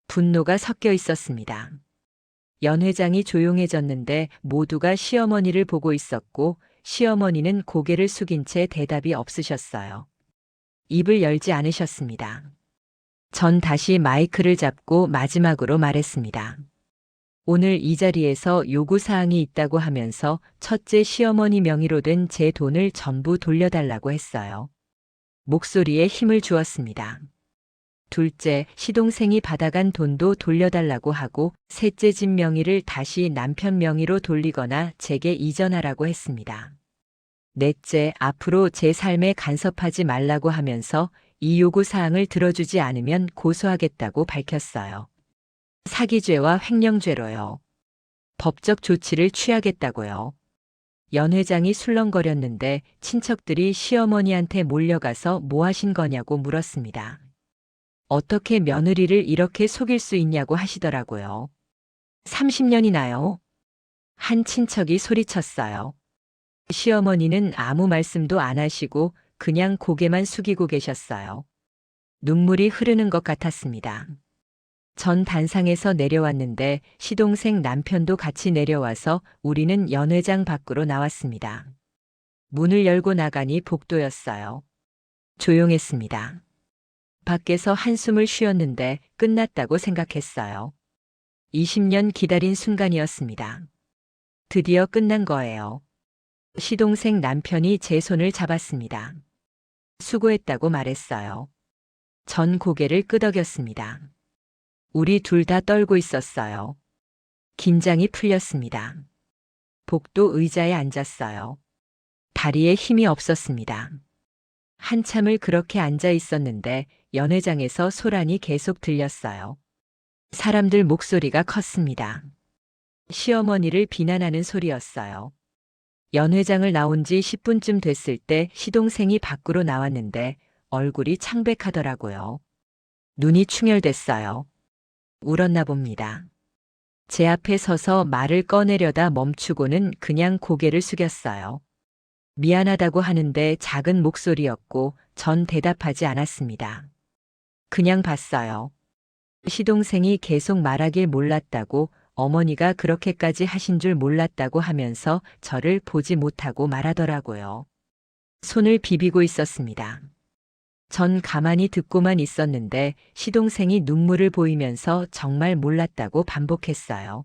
분노가 섞여 있었습니다. 연 회장이 조용해졌는데 모두가 시어머니를 보고 있었고 시어머니는 고개를 숙인 채 대답이 없으셨어요. 입을 열지 않으셨습니다. 전 다시 마이크를 잡고 마지막으로 말했습니다. 오늘 이 자리에서 요구사항이 있다고 하면서 첫째 시어머니 명의로 된 제 돈을 전부 돌려달라고 했어요. 목소리에 힘을 주었습니다. 둘째, 시동생이 받아간 돈도 돌려달라고 하고 셋째 집 명의를 다시 남편 명의로 돌리거나 제게 이전하라고 했습니다. 넷째, 앞으로 제 삶에 간섭하지 말라고 하면서 이 요구사항을 들어주지 않으면 고소하겠다고 밝혔어요. 사기죄와 횡령죄로요. 법적 조치를 취하겠다고요. 연 회장이 술렁거렸는데 친척들이 시어머니한테 몰려가서 뭐 하신 거냐고 물었습니다. 어떻게 며느리를 이렇게 속일 수 있냐고 하시더라고요. 30년이나요? 한 친척이 소리쳤어요. 시어머니는 아무 말씀도 안 하시고 그냥 고개만 숙이고 계셨어요. 눈물이 흐르는 것 같았습니다. 전 단상에서 내려왔는데 시동생 남편도 같이 내려와서 우리는 연 회장 밖으로 나왔습니다. 문을 열고 나가니 복도였어요. 조용했습니다. 밖에서 한숨을 쉬었는데 끝났다고 생각했어요. 20년 기다린 순간이었습니다. 드디어 끝난 거예요. 시동생 남편이 제 손을 잡았습니다. 수고했다고 말했어요. 전 고개를 끄덕였습니다. 우리 둘 다 떨고 있었어요. 긴장이 풀렸습니다. 복도 의자에 앉았어요. 다리에 힘이 없었습니다. 한참을 그렇게 앉아 있었는데 연회장에서 소란이 계속 들렸어요. 사람들 목소리가 컸습니다. 시어머니를 비난하는 소리였어요. 연회장을 나온 지 10분쯤 됐을 때 시동생이 밖으로 나왔는데 얼굴이 창백하더라고요. 눈이 충혈됐어요. 울었나 봅니다. 제 앞에 서서 말을 꺼내려다 멈추고는 그냥 고개를 숙였어요. 미안하다고 하는데 작은 목소리였고 전 대답하지 않았습니다. 그냥 봤어요. 시동생이 계속 말하길 몰랐다고, 어머니가 그렇게까지 하신 줄 몰랐다고 하면서 저를 보지 못하고 말하더라고요. 손을 비비고 있었습니다. 전 가만히 듣고만 있었는데 시동생이 눈물을 보이면서 정말 몰랐다고 반복했어요.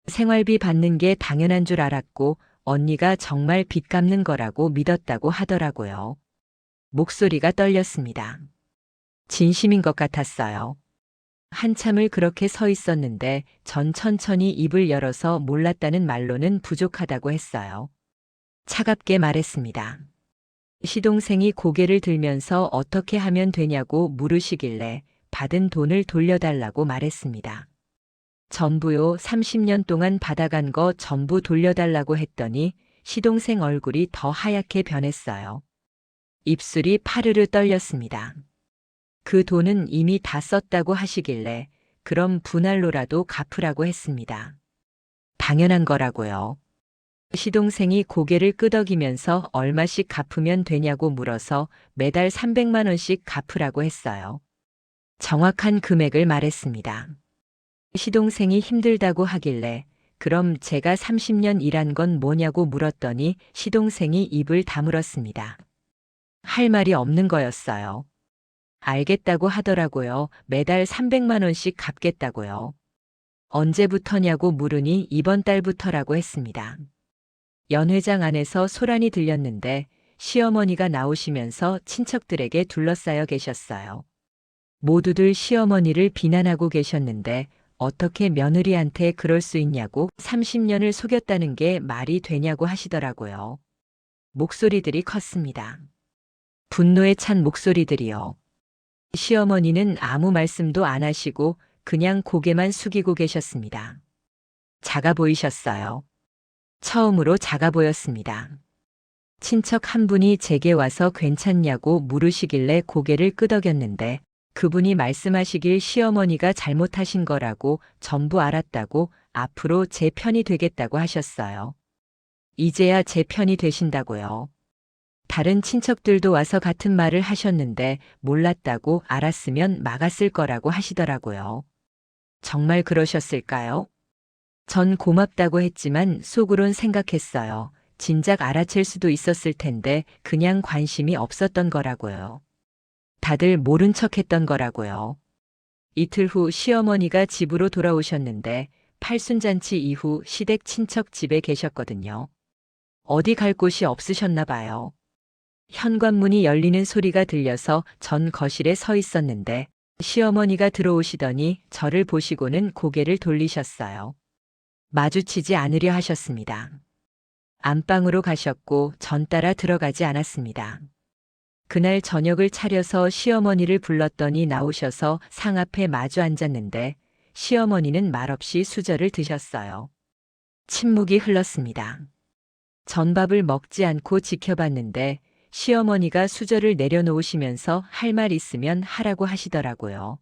생활비 받는 게 당연한 줄 알았고 언니가 정말 빚 갚는 거라고 믿었다고 하더라고요. 목소리가 떨렸습니다. 진심인 것 같았어요. 한참을 그렇게 서 있었는데 전 천천히 입을 열어서 몰랐다는 말로는 부족하다고 했어요. 차갑게 말했습니다. 시동생이 고개를 들면서 어떻게 하면 되냐고 물으시길래 받은 돈을 돌려달라고 말했습니다. 전부요, 30년 동안 받아간 거 전부 돌려달라고 했더니 시동생 얼굴이 더 하얗게 변했어요. 입술이 파르르 떨렸습니다. 그 돈은 이미 다 썼다고 하시길래 그럼 분할로라도 갚으라고 했습니다. 당연한 거라고요. 시동생이 고개를 끄덕이면서 얼마씩 갚으면 되냐고 물어서 매달 300만 원씩 갚으라고 했어요. 정확한 금액을 말했습니다. 시동생이 힘들다고 하길래 그럼 제가 30년 일한 건 뭐냐고 물었더니 시동생이 입을 다물었습니다. 할 말이 없는 거였어요. 알겠다고 하더라고요. 매달 300만 원씩 갚겠다고요. 언제부터냐고 물으니 이번 달부터라고 했습니다. 연회장 안에서 소란이 들렸는데 시어머니가 나오시면서 친척들에게 둘러싸여 계셨어요. 모두들 시어머니를 비난하고 계셨는데 어떻게 며느리한테 그럴 수 있냐고 30년을 속였다는 게 말이 되냐고 하시더라고요. 목소리들이 컸습니다. 분노에 찬 목소리들이요. 시어머니는 아무 말씀도 안 하시고 그냥 고개만 숙이고 계셨습니다. 작아 보이셨어요. 처음으로 작아 보였습니다. 친척 한 분이 제게 와서 괜찮냐고 물으시길래 고개를 끄덕였는데 그분이 말씀하시길 시어머니가 잘못하신 거라고 전부 알았다고 앞으로 제 편이 되겠다고 하셨어요. 이제야 제 편이 되신다고요. 다른 친척들도 와서 같은 말을 하셨는데 몰랐다고 알았으면 막았을 거라고 하시더라고요. 정말 그러셨을까요? 전 고맙다고 했지만 속으론 생각했어요. 진작 알아챌 수도 있었을 텐데 그냥 관심이 없었던 거라고요. 다들 모른 척 했던 거라고요. 이틀 후 시어머니가 집으로 돌아오셨는데 팔순잔치 이후 시댁 친척 집에 계셨거든요. 어디 갈 곳이 없으셨나 봐요. 현관문이 열리는 소리가 들려서 전 거실에 서 있었는데 시어머니가 들어오시더니 저를 보시고는 고개를 돌리셨어요. 마주치지 않으려 하셨습니다. 안방으로 가셨고 전 따라 들어가지 않았습니다. 그날 저녁을 차려서 시어머니를 불렀더니 나오셔서 상 앞에 마주 앉았는데 시어머니는 말없이 수저를 드셨어요. 침묵이 흘렀습니다. 전밥을 먹지 않고 지켜봤는데 시어머니가 수저를 내려놓으시면서 할 말 있으면 하라고 하시더라고요.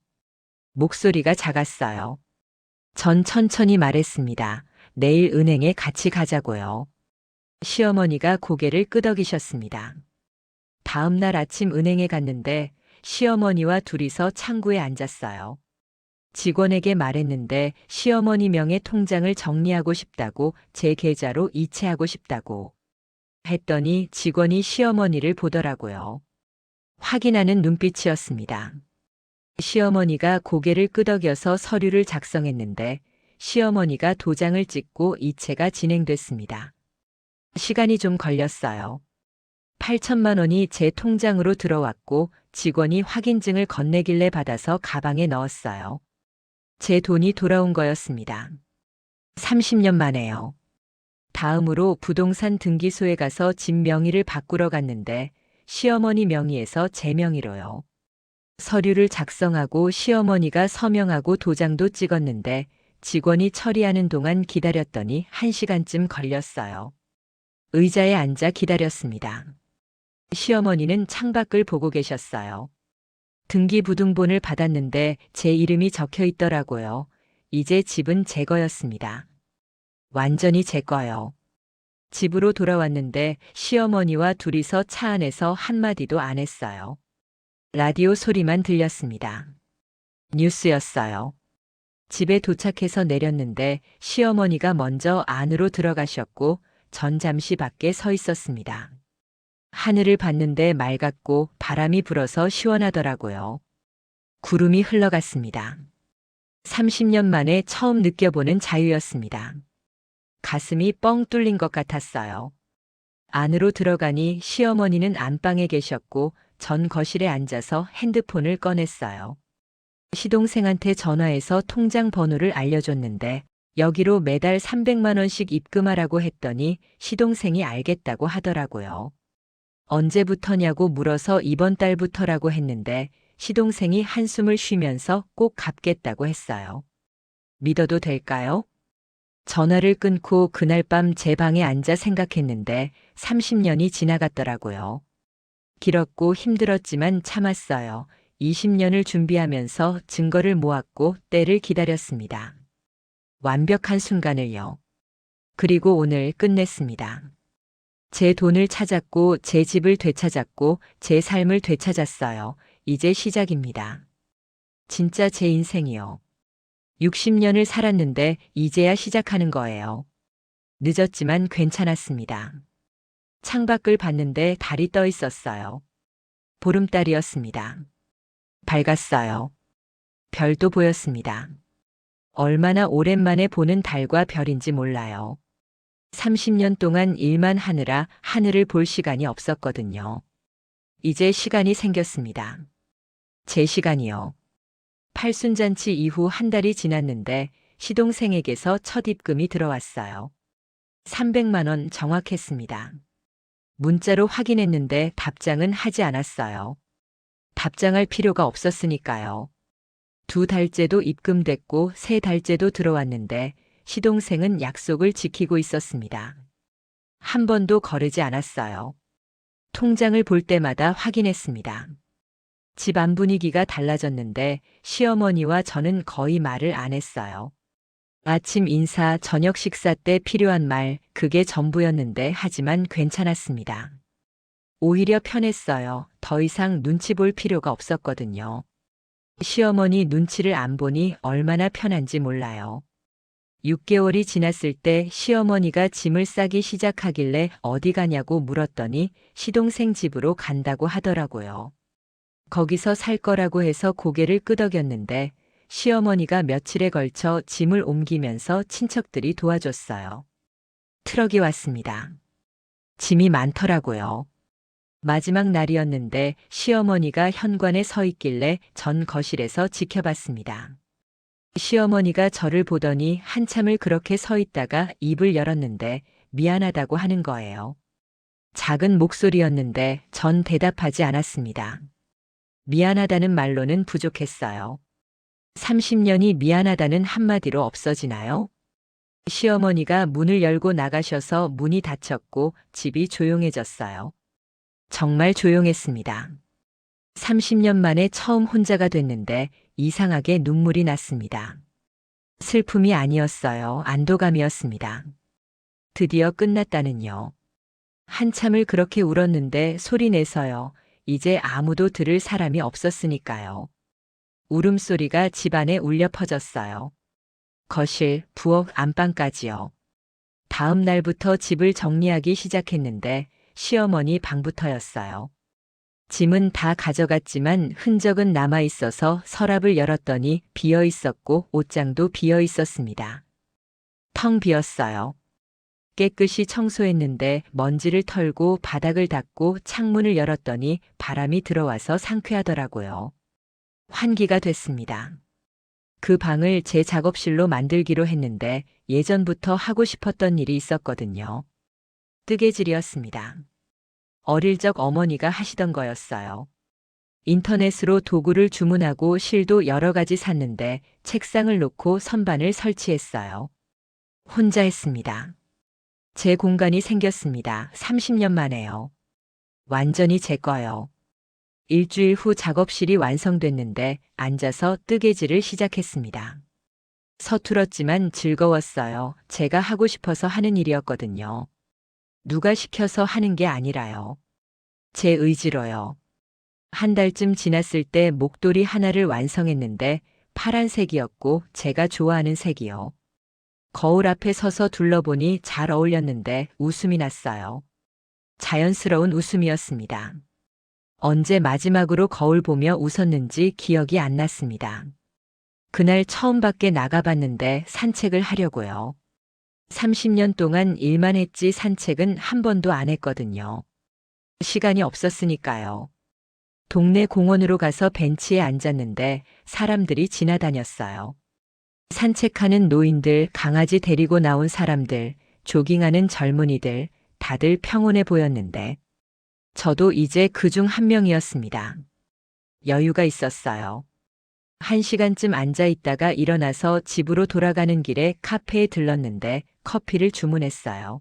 목소리가 작았어요. 전 천천히 말했습니다. 내일 은행에 같이 가자고요. 시어머니가 고개를 끄덕이셨습니다. 다음 날 아침 은행에 갔는데 시어머니와 둘이서 창구에 앉았어요. 직원에게 말했는데 시어머니 명의 통장을 정리하고 싶다고 제 계좌로 이체하고 싶다고 했더니 직원이 시어머니를 보더라고요. 확인하는 눈빛이었습니다. 시어머니가 고개를 끄덕여서 서류를 작성했는데 시어머니가 도장을 찍고 이체가 진행됐습니다. 시간이 좀 걸렸어요. 8천만 원이 제 통장으로 들어왔고 직원이 확인증을 건네길래 받아서 가방에 넣었어요. 제 돈이 돌아온 거였습니다. 30년 만에요. 다음으로 부동산 등기소에 가서 집 명의를 바꾸러 갔는데 시어머니 명의에서 제 명의로요. 서류를 작성하고 시어머니가 서명하고 도장도 찍었는데 직원이 처리하는 동안 기다렸더니 1시간쯤 걸렸어요. 의자에 앉아 기다렸습니다. 시어머니는 창밖을 보고 계셨어요. 등기부등본을 받았는데 제 이름이 적혀 있더라고요. 이제 집은 제 거였습니다. 완전히 제 거요. 집으로 돌아왔는데 시어머니와 둘이서 차 안에서 한마디도 안 했어요. 라디오 소리만 들렸습니다. 뉴스였어요. 집에 도착해서 내렸는데 시어머니가 먼저 안으로 들어가셨고 전 잠시 밖에 서 있었습니다. 하늘을 봤는데 맑았고 바람이 불어서 시원하더라고요. 구름이 흘러갔습니다. 30년 만에 처음 느껴보는 자유였습니다. 가슴이 뻥 뚫린 것 같았어요. 안으로 들어가니 시어머니는 안방에 계셨고 전 거실에 앉아서 핸드폰을 꺼냈어요. 시동생한테 전화해서 통장 번호를 알려줬는데 여기로 매달 300만 원씩 입금하라고 했더니 시동생이 알겠다고 하더라고요. 언제부터냐고 물어서 이번 달부터라고 했는데 시동생이 한숨을 쉬면서 꼭 갚겠다고 했어요. 믿어도 될까요? 전화를 끊고 그날 밤 제 방에 앉아 생각했는데 30년이 지나갔더라고요. 길었고 힘들었지만 참았어요. 20년을 준비하면서 증거를 모았고 때를 기다렸습니다. 완벽한 순간을요. 그리고 오늘 끝냈습니다. 제 돈을 찾았고, 제 집을 되찾았고, 제 삶을 되찾았어요. 이제 시작입니다. 진짜 제 인생이요. 60년을 살았는데 이제야 시작하는 거예요. 늦었지만 괜찮았습니다. 창밖을 봤는데 달이 떠 있었어요. 보름달이었습니다. 밝았어요. 별도 보였습니다. 얼마나 오랜만에 보는 달과 별인지 몰라요. 30년 동안 일만 하느라 하늘을 볼 시간이 없었거든요. 이제 시간이 생겼습니다. 제 시간이요. 팔순잔치 이후 한 달이 지났는데 시동생에게서 첫 입금이 들어왔어요. 300만 원 정확했습니다. 문자로 확인했는데 답장은 하지 않았어요. 답장할 필요가 없었으니까요. 2달째도 입금됐고 3달째도 들어왔는데 시동생은 약속을 지키고 있었습니다. 한 번도 거르지 않았어요. 통장을 볼 때마다 확인했습니다. 집안 분위기가 달라졌는데 시어머니와 저는 거의 말을 안 했어요. 아침 인사, 저녁 식사 때 필요한 말, 그게 전부였는데 하지만 괜찮았습니다. 오히려 편했어요. 더 이상 눈치 볼 필요가 없었거든요. 시어머니 눈치를 안 보니 얼마나 편한지 몰라요. 6개월이 지났을 때 시어머니가 짐을 싸기 시작하길래 어디 가냐고 물었더니 시동생 집으로 간다고 하더라고요. 거기서 살 거라고 해서 고개를 끄덕였는데 시어머니가 며칠에 걸쳐 짐을 옮기면서 친척들이 도와줬어요. 트럭이 왔습니다. 짐이 많더라고요. 마지막 날이었는데 시어머니가 현관에 서 있길래 전 거실에서 지켜봤습니다. 시어머니가 저를 보더니 한참을 그렇게 서 있다가 입을 열었는데 미안하다고 하는 거예요. 작은 목소리였는데 전 대답하지 않았습니다. 미안하다는 말로는 부족했어요. 30년이 미안하다는 한마디로 없어지나요? 시어머니가 문을 열고 나가셔서 문이 닫혔고 집이 조용해졌어요. 정말 조용했습니다. 30년 만에 처음 혼자가 됐는데 이상하게 눈물이 났습니다. 슬픔이 아니었어요. 안도감이었습니다. 드디어 끝났다는요. 한참을 그렇게 울었는데 소리 내서요. 이제 아무도 들을 사람이 없었으니까요. 울음소리가 집안에 울려 퍼졌어요. 거실, 부엌, 안방까지요. 다음 날부터 집을 정리하기 시작했는데 시어머니 방부터였어요. 짐은 다 가져갔지만 흔적은 남아 있어서 서랍을 열었더니 비어 있었고 옷장도 비어 있었습니다. 텅 비었어요. 깨끗이 청소했는데 먼지를 털고 바닥을 닦고 창문을 열었더니 바람이 들어와서 상쾌하더라고요. 환기가 됐습니다. 그 방을 제 작업실로 만들기로 했는데 예전부터 하고 싶었던 일이 있었거든요. 뜨개질이었습니다. 어릴 적 어머니가 하시던 거였어요. 인터넷으로 도구를 주문하고 실도 여러 가지 샀는데 책상을 놓고 선반을 설치했어요. 혼자 했습니다. 제 공간이 생겼습니다. 30년 만에요. 완전히 제 거요. 일주일 후 작업실이 완성됐는데 앉아서 뜨개질을 시작했습니다. 서툴었지만 즐거웠어요. 제가 하고 싶어서 하는 일이었거든요. 누가 시켜서 하는 게 아니라요. 제 의지로요. 한 달쯤 지났을 때 목도리 하나를 완성했는데 파란색이었고 제가 좋아하는 색이요. 거울 앞에 서서 둘러보니 잘 어울렸는데 웃음이 났어요. 자연스러운 웃음이었습니다. 언제 마지막으로 거울 보며 웃었는지 기억이 안 났습니다. 그날 처음 밖에 나가봤는데 산책을 하려고요. 30년 동안 일만 했지 산책은 한 번도 안 했거든요. 시간이 없었으니까요. 동네 공원으로 가서 벤치에 앉았는데 사람들이 지나다녔어요. 산책하는 노인들, 강아지 데리고 나온 사람들, 조깅하는 젊은이들, 다들 평온해 보였는데 저도 이제 그중 한 명이었습니다. 여유가 있었어요. 1시간쯤 앉아 있다가 일어나서 집으로 돌아가는 길에 카페에 들렀는데 커피를 주문했어요.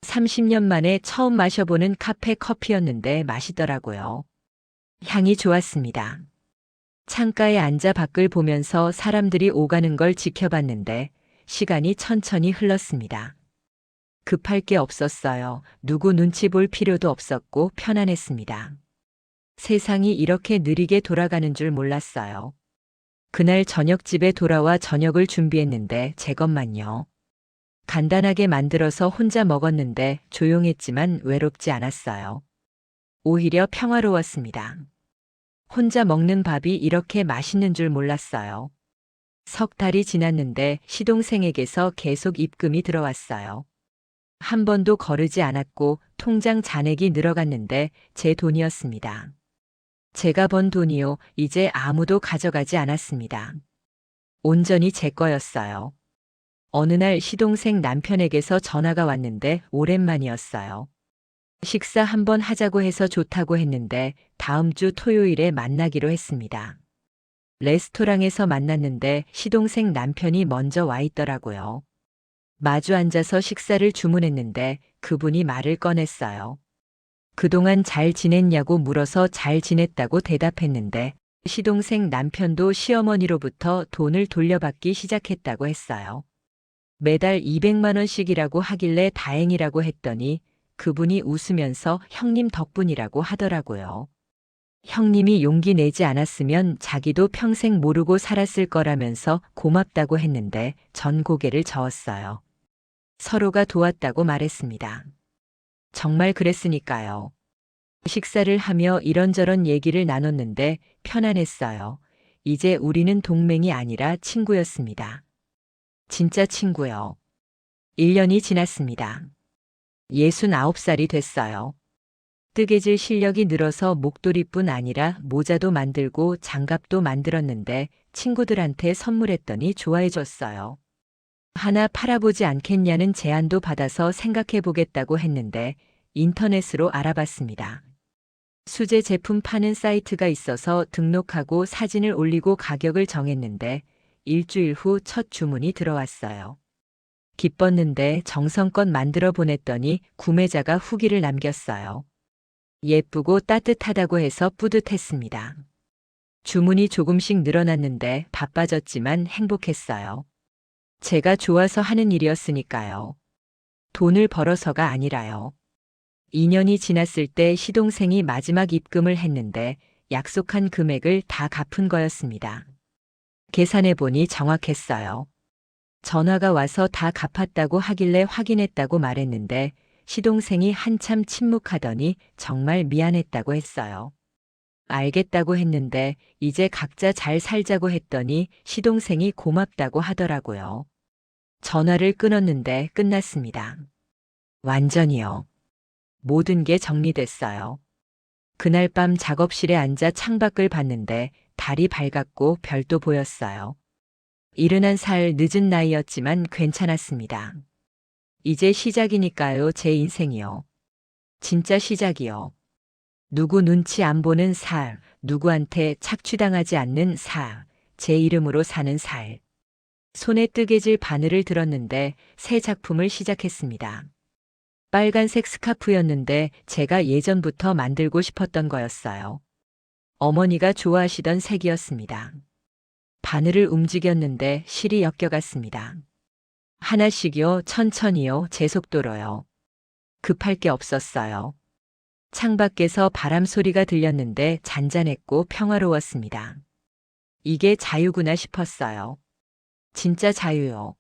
30년 만에 처음 마셔보는 카페 커피였는데 맛있더라고요. 향이 좋았습니다. 창가에 앉아 밖을 보면서 사람들이 오가는 걸 지켜봤는데 시간이 천천히 흘렀습니다. 급할 게 없었어요. 누구 눈치 볼 필요도 없었고 편안했습니다. 세상이 이렇게 느리게 돌아가는 줄 몰랐어요. 그날 저녁 집에 돌아와 저녁을 준비했는데 제 것만요. 간단하게 만들어서 혼자 먹었는데 조용했지만 외롭지 않았어요. 오히려 평화로웠습니다. 혼자 먹는 밥이 이렇게 맛있는 줄 몰랐어요. 석 달이 지났는데 시동생에게서 계속 입금이 들어왔어요. 한 번도 거르지 않았고 통장 잔액이 늘어갔는데 제 돈이었습니다. 제가 번 돈이요. 이제 아무도 가져가지 않았습니다. 온전히 제 거였어요. 어느 날 시동생 남편에게서 전화가 왔는데 오랜만이었어요. 식사 한번 하자고 해서 좋다고 했는데 다음 주 토요일에 만나기로 했습니다. 레스토랑에서 만났는데 시동생 남편이 먼저 와 있더라고요. 마주 앉아서 식사를 주문했는데 그분이 말을 꺼냈어요. 그동안 잘 지냈냐고 물어서 잘 지냈다고 대답했는데 시동생 남편도 시어머니로부터 돈을 돌려받기 시작했다고 했어요. 매달 200만 원씩이라고 하길래 다행이라고 했더니 그분이 웃으면서 형님 덕분이라고 하더라고요. 형님이 용기 내지 않았으면 자기도 평생 모르고 살았을 거라면서 고맙다고 했는데 전 고개를 저었어요. 서로가 도왔다고 말했습니다. 정말 그랬으니까요. 식사를 하며 이런저런 얘기를 나눴는데 편안했어요. 이제 우리는 동맹이 아니라 친구였습니다. 진짜 친구요. 1년이 지났습니다. 69살이 됐어요. 뜨개질 실력이 늘어서 목도리뿐 아니라 모자도 만들고 장갑도 만들었는데 친구들한테 선물했더니 좋아해 줬어요. 하나 팔아보지 않겠냐는 제안도 받아서 생각해 보겠다고 했는데 인터넷으로 알아봤습니다. 수제 제품 파는 사이트가 있어서 등록하고 사진을 올리고 가격을 정했는데 일주일 후 첫 주문이 들어왔어요. 기뻤는데 정성껏 만들어 보냈더니 구매자가 후기를 남겼어요. 예쁘고 따뜻하다고 해서 뿌듯했습니다. 주문이 조금씩 늘어났는데 바빠졌지만 행복했어요. 제가 좋아서 하는 일이었으니까요. 돈을 벌어서가 아니라요. 2년이 지났을 때 시동생이 마지막 입금을 했는데 약속한 금액을 다 갚은 거였습니다. 계산해 보니 정확했어요. 전화가 와서 다 갚았다고 하길래 확인했다고 말했는데 시동생이 한참 침묵하더니 정말 미안했다고 했어요. 알겠다고 했는데 이제 각자 잘 살자고 했더니 시동생이 고맙다고 하더라고요. 전화를 끊었는데 끝났습니다. 완전히요. 모든 게 정리됐어요. 그날 밤 작업실에 앉아 창밖을 봤는데 달이 밝았고 별도 보였어요. 71살 늦은 나이였지만 괜찮았습니다. 이제 시작이니까요, 제 인생이요. 진짜 시작이요. 누구 눈치 안 보는 살, 누구한테 착취당하지 않는 살, 제 이름으로 사는 살. 손에 뜨개질 바늘을 들었는데 새 작품을 시작했습니다. 빨간색 스카프였는데 제가 예전부터 만들고 싶었던 거였어요. 어머니가 좋아하시던 색이었습니다. 바늘을 움직였는데 실이 엮여갔습니다. 하나씩요, 천천히요, 제 속도로요. 급할 게 없었어요. 창밖에서 바람 소리가 들렸는데 잔잔했고 평화로웠습니다. 이게 자유구나 싶었어요. 진짜 자유요.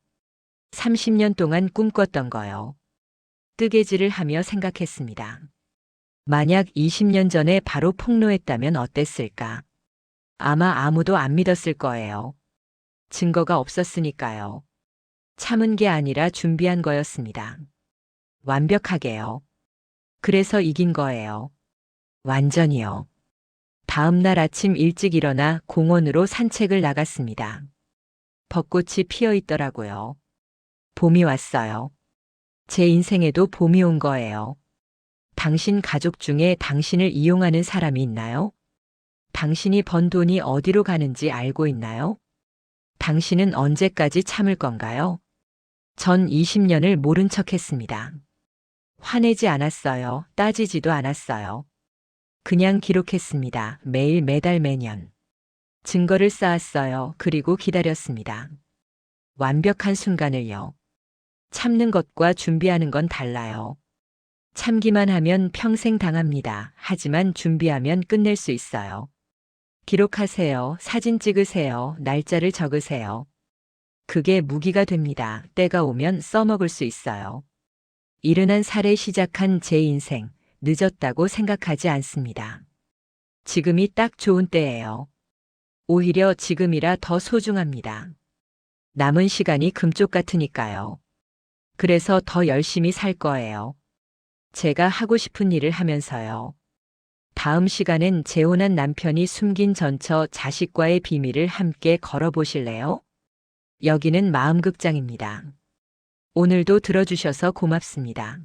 30년 동안 꿈꿨던 거요. 뜨개질을 하며 생각했습니다. 만약 20년 전에 바로 폭로했다면 어땠을까? 아마 아무도 안 믿었을 거예요. 증거가 없었으니까요. 참은 게 아니라 준비한 거였습니다. 완벽하게요. 그래서 이긴 거예요. 완전히요. 다음 날 아침 일찍 일어나 공원으로 산책을 나갔습니다. 벚꽃이 피어 있더라고요. 봄이 왔어요. 제 인생에도 봄이 온 거예요. 당신 가족 중에 당신을 이용하는 사람이 있나요? 당신이 번 돈이 어디로 가는지 알고 있나요? 당신은 언제까지 참을 건가요? 전 20년을 모른 척 했습니다. 화내지 않았어요. 따지지도 않았어요. 그냥 기록했습니다. 매일 매달 매년. 증거를 쌓았어요. 그리고 기다렸습니다. 완벽한 순간을요. 참는 것과 준비하는 건 달라요. 참기만 하면 평생 당합니다. 하지만 준비하면 끝낼 수 있어요. 기록하세요. 사진 찍으세요. 날짜를 적으세요. 그게 무기가 됩니다. 때가 오면 써먹을 수 있어요. 71살에 시작한 제 인생, 늦었다고 생각하지 않습니다. 지금이 딱 좋은 때예요. 오히려 지금이라 더 소중합니다. 남은 시간이 금쪽 같으니까요. 그래서 더 열심히 살 거예요. 제가 하고 싶은 일을 하면서요. 다음 시간엔 재혼한 남편이 숨긴 전처 자식과의 비밀을 함께 걸어보실래요? 여기는 마음극장입니다. 오늘도 들어주셔서 고맙습니다.